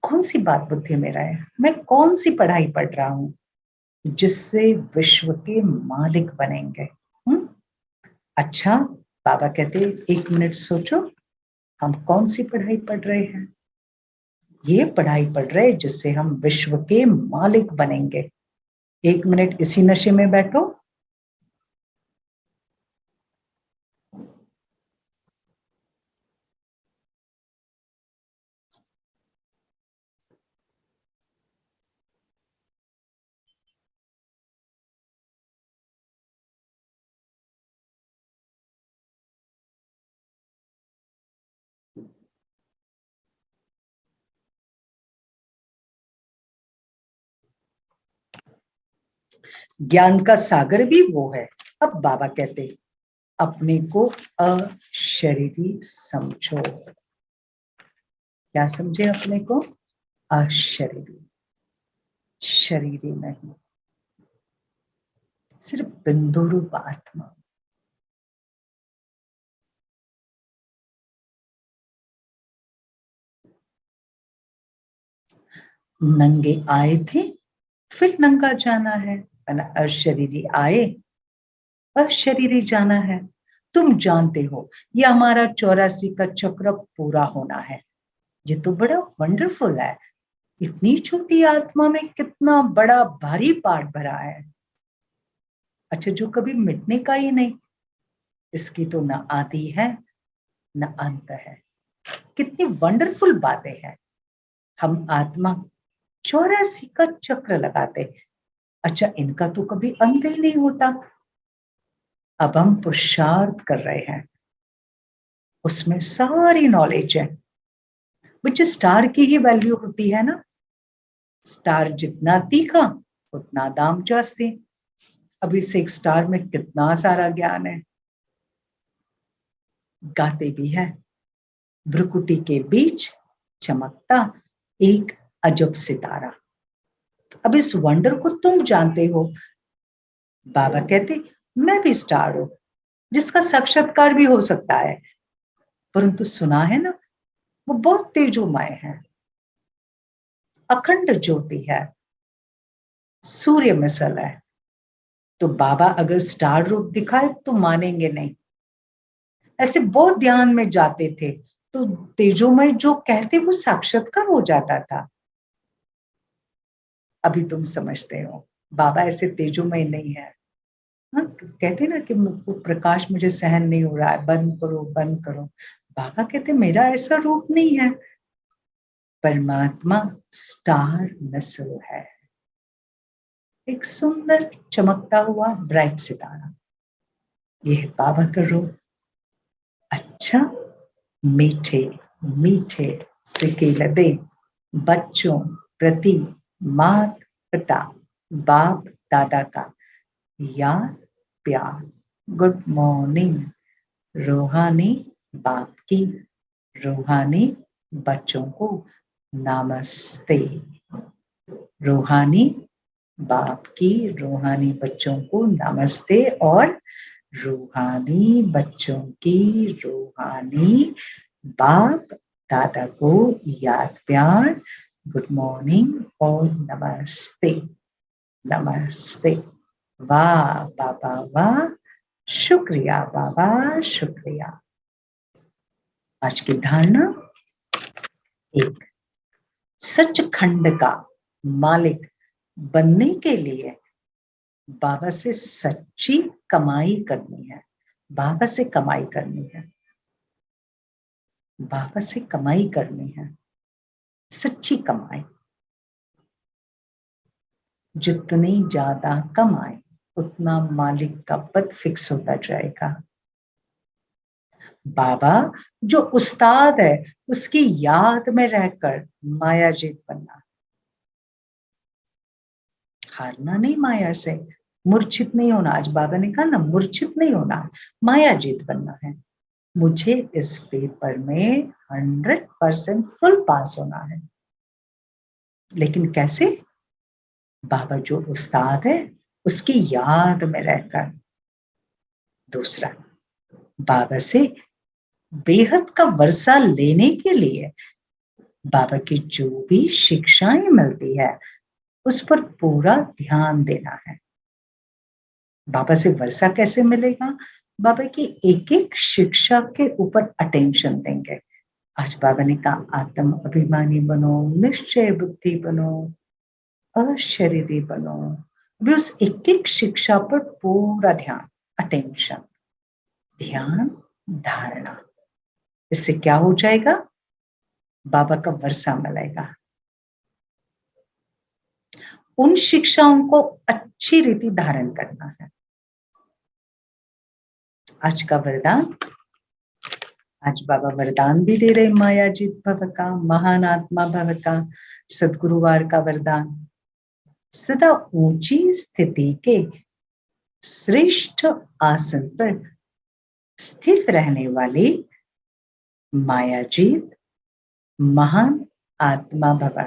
कौन सी बात बुद्धि में रहे, मैं कौन सी पढ़ाई पढ़ रहा हूं जिससे विश्व के मालिक बनेंगे। अच्छा, बाबा कहते 1 मिनट सोचो, हम कौन सी पढ़ाई पढ़ रहे हैं। ये पढ़ाई पढ़ रहे हैं जिससे हम विश्व के मालिक बनेंगे। 1 मिनट इसी नशे में बैठो। ज्ञान का सागर भी वो है। अब बाबा कहते अपने को अशरीरी समझो। क्या समझे अपने को? अशरीरी, शरीरी नहीं, सिर्फ बिंदु रूप आत्मा। नंगे आए थे, फिर नंगा जाना है, अशरीरी आए, अशरीरी जाना है। तुम जानते हो ये हमारा 84 का चक्र पूरा होना है। ये तो बड़ा वंडरफुल है। इतनी छोटी आत्मा में कितना बड़ा भारी पाठ भरा है। अच्छा, जो कभी मिटने का ही नहीं, इसकी तो न आदि है न अंत है। कितनी वंडरफुल बातें हैं। हम आत्मा 84 का चक्र लगाते, अच्छा इनका तो कभी अंत ही नहीं होता। अब हम पुरुषार्थ कर रहे हैं, उसमें सारी नॉलेज है। विच स्टार की ही वैल्यू होती है ना। स्टार जितना तीखा उतना दाम जास्ती। अब इस एक स्टार में कितना सारा ज्ञान है। गाते भी है, भ्रुकुटी के बीच चमकता एक अजब सितारा। अब इस वंडर को तुम जानते हो। बाबा कहते मैं भी स्टार हूं, जिसका साक्षात्कार भी हो सकता है, परंतु सुना है ना वो बहुत तेजोमय है, अखंड ज्योति है, सूर्य मिसल है। तो बाबा अगर स्टार रूप दिखाए तो मानेंगे नहीं। ऐसे बहुत ध्यान में जाते थे तो तेजोमय जो कहते वो साक्षात्कार हो जाता था। अभी तुम समझते हो बाबा ऐसे तेजोमय नहीं है। हाँ, कहते ना कि वो प्रकाश मुझे सहन नहीं हो रहा है, बंद करो बंद करो। बाबा कहते मेरा ऐसा रूप नहीं है। परमात्मा स्टार मिसल है, एक सुंदर चमकता हुआ ब्राइट सितारा। ये है बाबा का रूप। अच्छा, मीठे मीठे सिक्के लदे बच्चों प्रति मात पिता बाप दादा का याद प्यार। Good morning. रूहानी बाप की रूहानी बच्चों को नमस्ते। रूहानी बाप की रूहानी बच्चों को नमस्ते और रूहानी बच्चों की रूहानी बाप दादा को याद प्यार, गुड मॉर्निंग और नमस्ते। नमस्ते। वाह बाबा वाह, शुक्रिया बाबा शुक्रिया। आज की धारणा, एक, सचखंड का मालिक बनने के लिए बाबा से सच्ची कमाई करनी है। बाबा से कमाई करनी है, बाबा से कमाई करनी है, सच्ची कमाई। जितनी ज्यादा कमाए उतना मालिक का पद फिक्स होता जाएगा। बाबा जो उस्ताद है उसकी याद में रहकर माया जीत बनना, हारना नहीं माया से, मूर्छित नहीं होना। आज बाबा ने कहा ना, मूर्छित नहीं होना, माया जीत बनना है। मुझे इस पेपर में 100% फुल पास होना है। लेकिन कैसे? बाबा जो उस्ताद है उसकी याद में रहकर। दूसरा, बाबा से बेहद का वर्षा लेने के लिए बाबा की जो भी शिक्षाएं मिलती है उस पर पूरा ध्यान देना है। बाबा से वर्षा कैसे मिलेगा? बाबा की एक एक शिक्षा के ऊपर अटेंशन देंगे। आज बाबा ने कहा आत्म अभिमानी बनो, निश्चय बुद्धि बनो, अशरीरी बनो। भी उस एक एक शिक्षा पर पूरा ध्यान, अटेंशन, ध्यान, धारणा। इससे क्या हो जाएगा? बाबा का वर्षा मिलेगा। उन शिक्षाओं को अच्छी रीति धारण करना है। आज का वरदान, आज बाबा वरदान भी दे रहे, माया जीत भव का, महान आत्मा भव का, सदगुरुवार का वरदान। सदा ऊंची स्थिति के श्रेष्ठ आसन पर स्थित रहने वाली माया जीत महान आत्मा भव।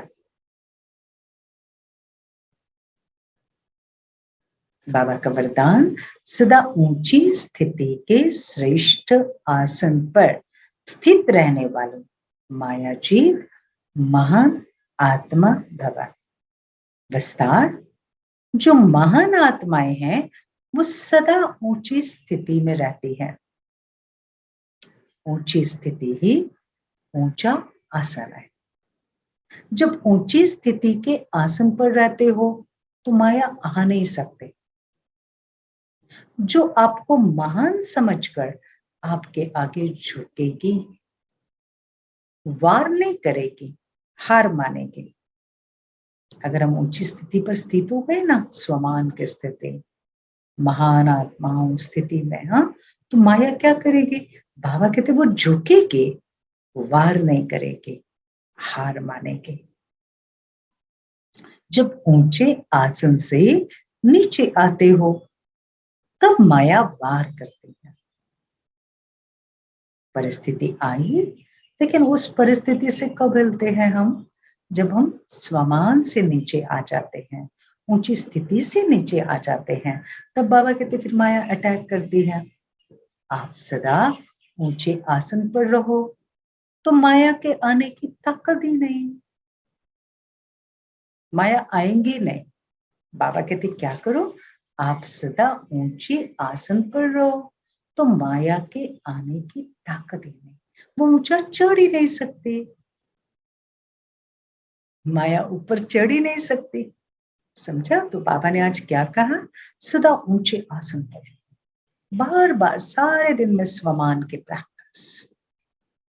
बाबा का वरदान, सदा ऊंची स्थिति के श्रेष्ठ आसन पर स्थित रहने वाली माया जीत महान आत्मा भव। विस्तार, जो महान आत्माएं हैं वो सदा ऊंची स्थिति में रहती हैं। ऊंची स्थिति ही ऊंचा आसन है। जब ऊंची स्थिति के आसन पर रहते हो तो माया आ नहीं सकते। जो आपको महान समझकर आपके आगे झुकेगी, वार नहीं करेगी, हार मानेगी। अगर हम ऊंची स्थिति पर स्थित हो गए ना, स्वमान की स्थिति, महान आत्माओं स्थिति में, हाँ, तो माया क्या करेगी? बाबा कहते वो झुकेगी, वार नहीं करेगी, हार मानेगी। जब ऊंचे आसन से नीचे आते हो तब माया वार करती है। परिस्थिति आई, लेकिन उस परिस्थिति से कब हिलते हैं हम? जब हम स्वमान से नीचे आ जाते हैं, ऊंची स्थिति से नीचे आ जाते हैं, तब बाबा कहते फिर माया अटैक करती है। आप सदा ऊंचे आसन पर रहो तो माया के आने की ताकत ही नहीं, माया आएंगी नहीं। बाबा कहते क्या करो? आप सदा ऊंचे आसन पर रहो तो माया के आने की ताकत ही नहीं, वो ऊंचा चढ़ ही नहीं सकती, माया ऊपर चढ़ ही नहीं सकती। समझा? तो बाबा ने आज क्या कहा? सदा ऊंचे आसन पर, बार बार सारे दिन में स्वमान की प्रैक्टिस,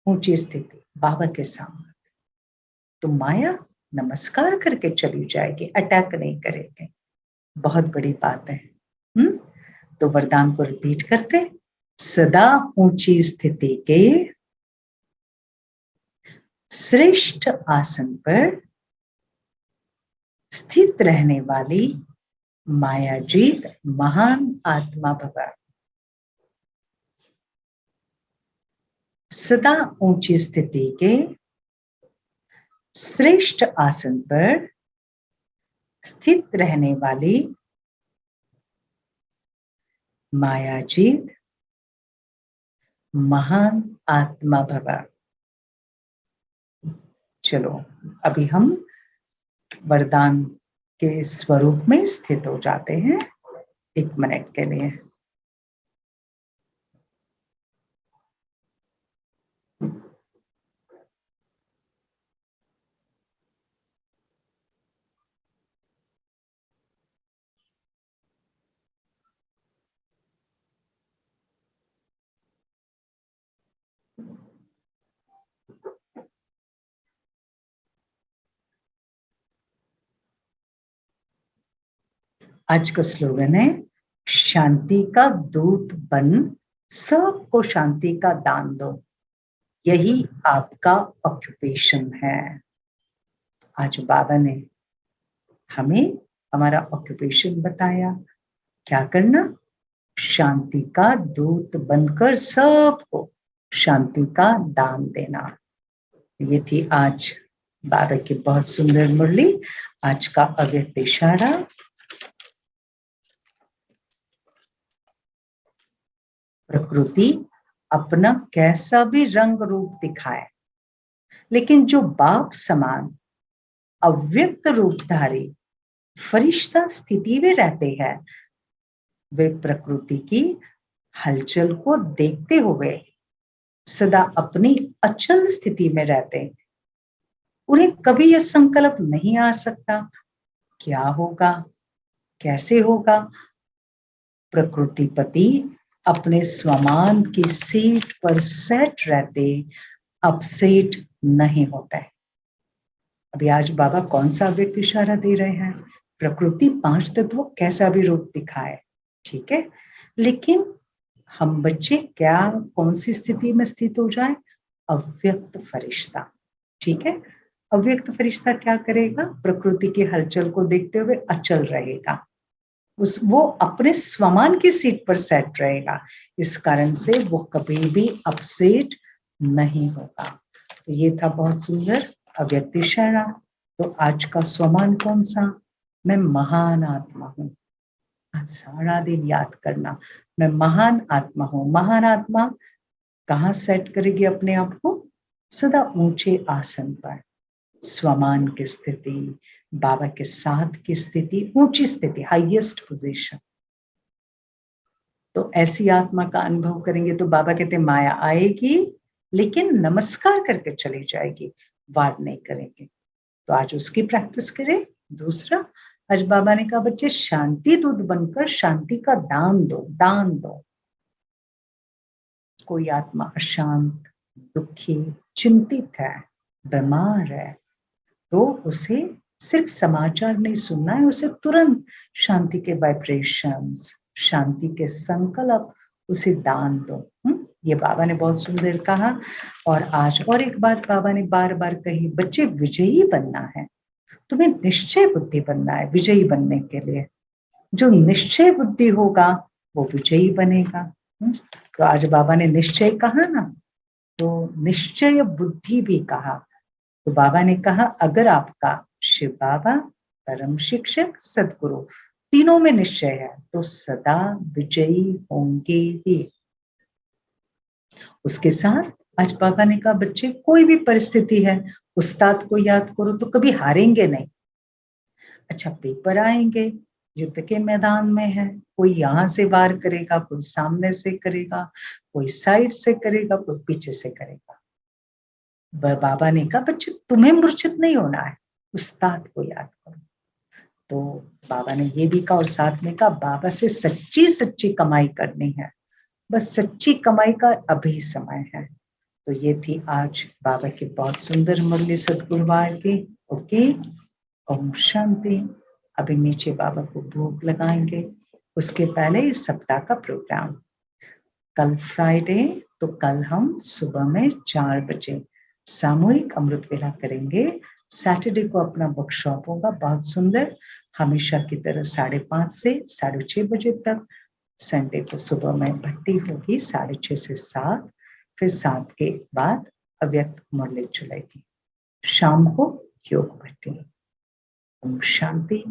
ऊंची स्थिति बाबा के सामने, तो माया नमस्कार करके चली जाएगी, अटैक नहीं करेगी। बहुत बड़ी बात है। तो वरदान को रिपीट करते, सदा ऊंची स्थिति के श्रेष्ठ आसन पर स्थित रहने वाली माया जीत महान आत्मा भव। सदा ऊंची स्थिति के श्रेष्ठ आसन पर स्थित रहने वाली माया जीत महान आत्मा भव। चलो अभी हम वरदान के स्वरूप में स्थित हो जाते हैं 1 मिनट के लिए। आज का स्लोगन है, शांति का दूत बन सबको शांति का दान दो, यही आपका ऑक्यूपेशन है। आज बाबा ने हमें हमारा ऑक्यूपेशन बताया, क्या करना, शांति का दूत बनकर सबको शांति का दान देना। ये थी आज बाबा की बहुत सुंदर मुरली, आज का अव्यक्त इशारा। प्रकृति अपना कैसा भी रंग रूप दिखाए, लेकिन जो बाप समान अव्यक्त रूपधारी फरिश्ता स्थिति में रहते हैं, वे प्रकृति की हलचल को देखते हुए सदा अपनी अचल स्थिति में रहते। उन्हें कभी यह संकल्प नहीं आ सकता क्या होगा, कैसे होगा। प्रकृतिपति अपने स्वमान की सीट पर सेट रहते, अपसेट नहीं होता है। अभी आज बाबा कौन सा अव्यक्त इशारा दे रहे हैं, प्रकृति 5 तत्वों कैसा भी रूप दिखाए, ठीक है, लेकिन हम बच्चे क्या कौन सी स्थिति में स्थित हो जाए, अव्यक्त फरिश्ता, ठीक है। अव्यक्त फरिश्ता क्या करेगा, प्रकृति की हलचल को देखते हुए अचल रहेगा, वो अपने स्वमान की सीट पर सेट रहेगा, इस कारण से वो कभी भी अपसेट नहीं होगा। तो ये था बहुत सुंदर अव्यक्त इशारा। तो आज का स्वमान कौन सा, मैं महान आत्मा हूँ। आज सारा दिन याद करना, मैं महान आत्मा हूँ। महान आत्मा कहाँ सेट करेगी अपने आप को, सदा ऊंचे आसन पर, स्वमान की स्थिति, बाबा के साथ की स्थिति, ऊंची स्थिति, हाईएस्ट पोजीशन। तो ऐसी आत्मा का अनुभव करेंगे तो बाबा कहते माया आएगी लेकिन नमस्कार करके चली जाएगी, वार नहीं करेंगे। तो आज उसकी प्रैक्टिस करें। दूसरा, आज बाबा ने कहा बच्चे शांति दूत बनकर शांति का दान दो, दान दो। कोई आत्मा अशांत, दुखी, चिंतित है, बीमार है, तो उसे सिर्फ समाचार नहीं सुनना है, उसे तुरंत शांति के वाइब्रेशंस, शांति के संकल्प उसे दान दो। ये बाबा ने बहुत सुंदर कहा। और आज और एक बात बाबा ने बार बार कही, बच्चे विजयी बनना है, तुम्हें निश्चय बुद्धि बनना है। विजयी बनने के लिए जो निश्चय बुद्धि होगा वो विजयी बनेगा। तो आज बाबा ने निश्चय कहा ना, तो निश्चय बुद्धि भी कहा। तो बाबा ने कहा अगर आपका शिव बाबा, परम शिक्षक, सदगुरु तीनों में निश्चय है तो सदा विजयी होंगे ही। उसके साथ आज बाबा ने कहा बच्चे कोई भी परिस्थिति है, उस्ताद को याद करो तो कभी हारेंगे नहीं। अच्छा, पेपर आएंगे, युद्ध के मैदान में है, कोई यहाँ से वार करेगा, कोई सामने से करेगा, कोई साइड से करेगा, कोई पीछे से करेगा। बाबा ने कहा बच्चे तुम्हें मूर्छित नहीं होना है, उस्ताद को याद करो। तो बाबा ने ये भी कहा और साथ में कहा बाबा से सच्ची सच्ची कमाई करनी है, बस सच्ची कमाई का अभी समय है। तो ये थी आज बाबा की बहुत सुंदर मुरली सद्गुरुवार की। ओके, ओम शांति। अभी नीचे बाबा को भोग लगाएंगे, उसके पहले इस सप्ताह का प्रोग्राम। कल फ्राइडे, तो कल हम सुबह में 4 बजे सामूहिक अमृत वेला करेंगे। सैटरडे को अपना वर्कशॉप होगा बहुत सुंदर, हमेशा की तरह 5:30 से 6:30 बजे तक। संडे को सुबह में भट्टी होगी 6:30 से 7, फिर 7 के बाद अव्यक्त मुरली चलेगी। शाम को योग भट्टी। ओम शांति।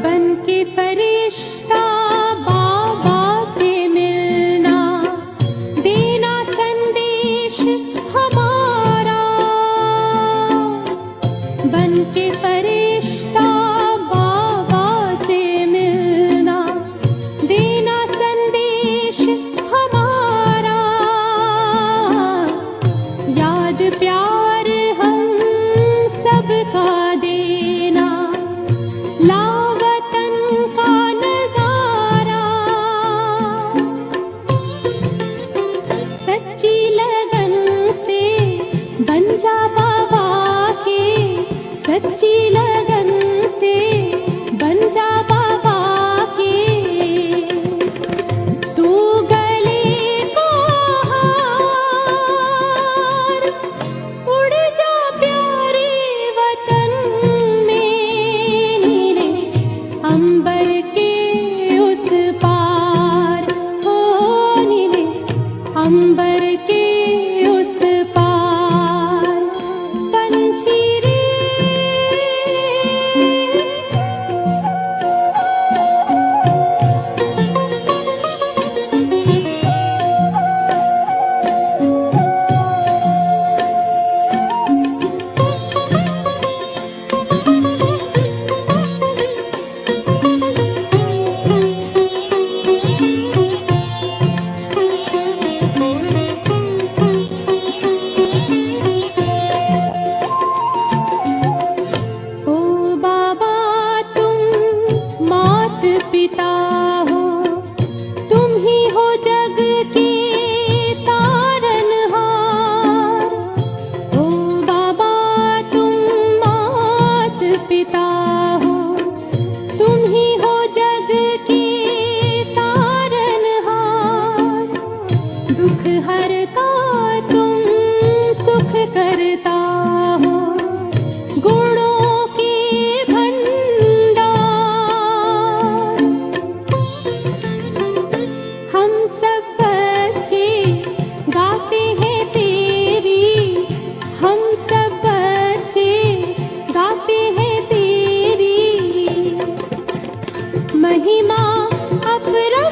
बन के फरिश्ता बाबा से मिलना, देना संदेश हमारा। बन के फरिश्ता बाबा से मिलना, देना संदेश हमारा। याद प्यार हम सबका देना, लावतन का नजारा। सच्ची लगन से बन जा बाबा के, सच्ची लगन से बन जा बाबा के। तू गले को हार, उड़ जा प्यारे वतन में, नीले अंबर के उस पार हो, नीले अंबर के उस पार। पंछी रे ओ बाबा तुम मात पिता हो, तुम ही हो जग के तारनहार। ओ बाबा तुम मात पिता हो, तुम ही हो जग के तारनहार। दुख हरता तुम सुख करता हो, गुणों के भंडार। हम सब बच्चे गाते हैं तेरी, हम सब बच्चे गाते हैं तेरी महिमा अपरंपार।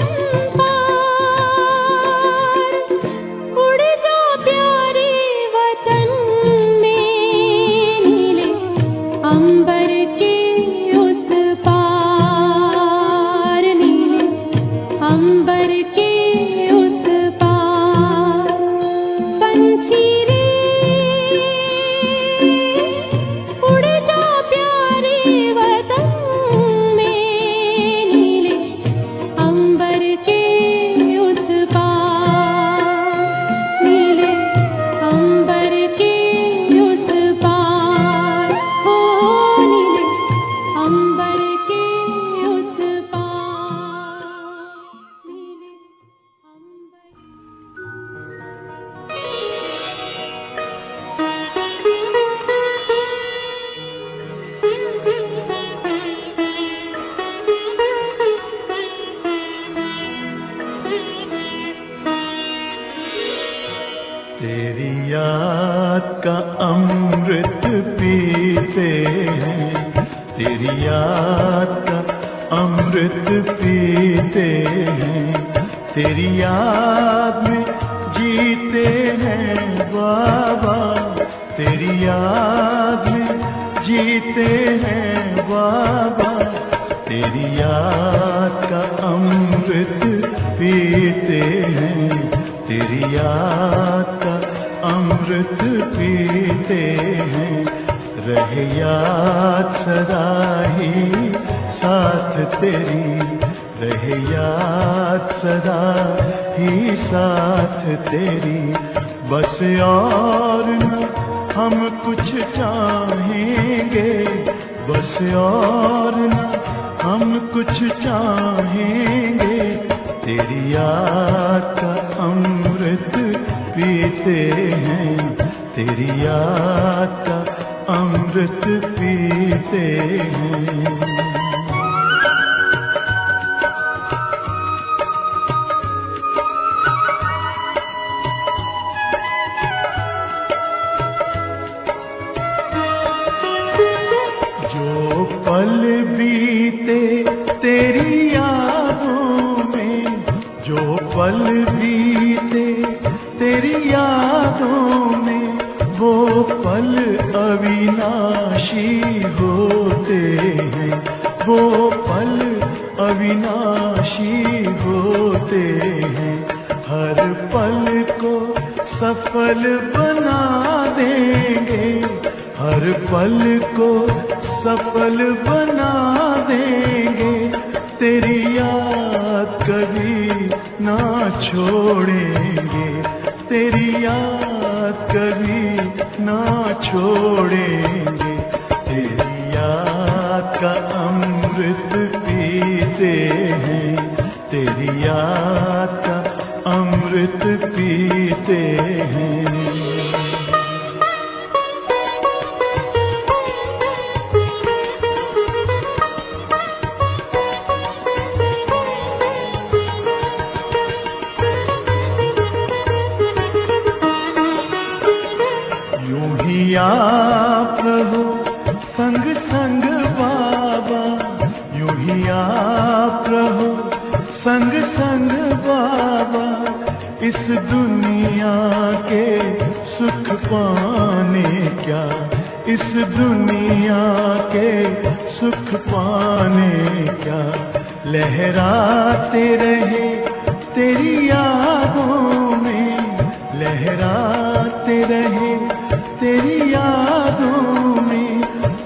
उड़ जा प्यारे वतन में, नीले अंबर के उस पार, नीले अंबर के उस पार। पंछी रे उड़ जा प्यारे वतन में, नीले अंबर के उस पार, नीले अंबर के उस पार हो, नीले अंबर के उस पार, नीले अंबर। तेरी याद का अमृत पीते हैं, तेरी याद का अमृत पीते हैं। तेरी याद में जीते हैं बाबा, तेरी याद में जीते हैं बाबा। तेरी याद का अमृत पीते हैं, तेरी याद का अमृत पीते हैं। रहे याद सदा ही साथ तेरी, रहे याद सदा ही साथ तेरी। बस और न हम कुछ चाहेंगे, बस और न हम कुछ चाहेंगे। तेरी याद का अमृत पीते हैं, तेरी याद का अमृत पीते हैं। पल बीते तेरी यादों में, जो पल बीते तेरी यादों में, वो पल अविनाशी होते हैं, वो पल अविनाशी होते हैं। हर पल को सफल बना देंगे, हर पल को सफल बना देंगे, तेरी याद कभी ना छोड़ेंगे, तेरी याद कभी ना छोड़ेंगे। तेरी याद का अमृत पीते हैं, तेरी याद का अमृत पीते हैं। यूं ही आप रहो संग संग बाबा, यूं ही आप रहो संग संग बाबा, इस दुनिया के सुख पाने क्या, इस दुनिया के सुख पाने क्या। लहराते रहे तेरी यादों में, लहराते रहे तेरी यादों में,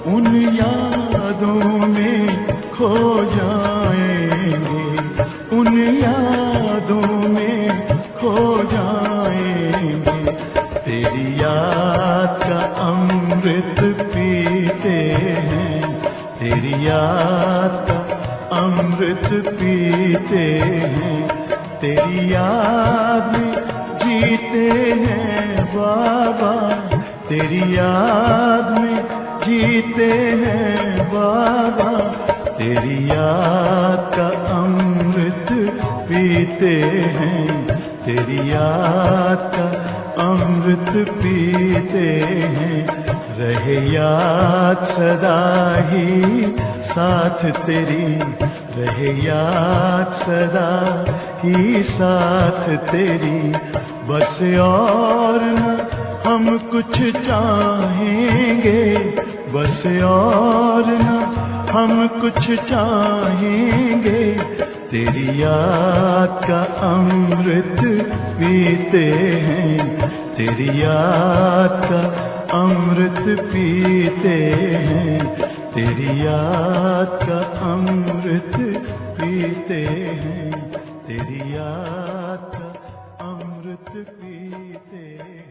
उन यादों में खो जाएंगे, उन यादों में खो जाएंगे। तेरी याद का अमृत पीते हैं, तेरी याद का अमृत पीते हैं, तेरी याद में जीते हैं बाबा, तेरी याद में जीते हैं बाबा, तेरी याद का अमृत पीते हैं, तेरी याद का अमृत पीते हैं। रहे याद सदा ही साथ तेरी, रहे याद सदा ही साथ तेरी, बस और न हम कुछ चाहेंगे, बस और न हम कुछ चाहेंगे, तेरी याद का अमृत पीते हैं, तेरी याद का अमृत पीते हैं, तेरी याद का अमृत पीते हैं, तेरी याद का अमृत पीते हैं।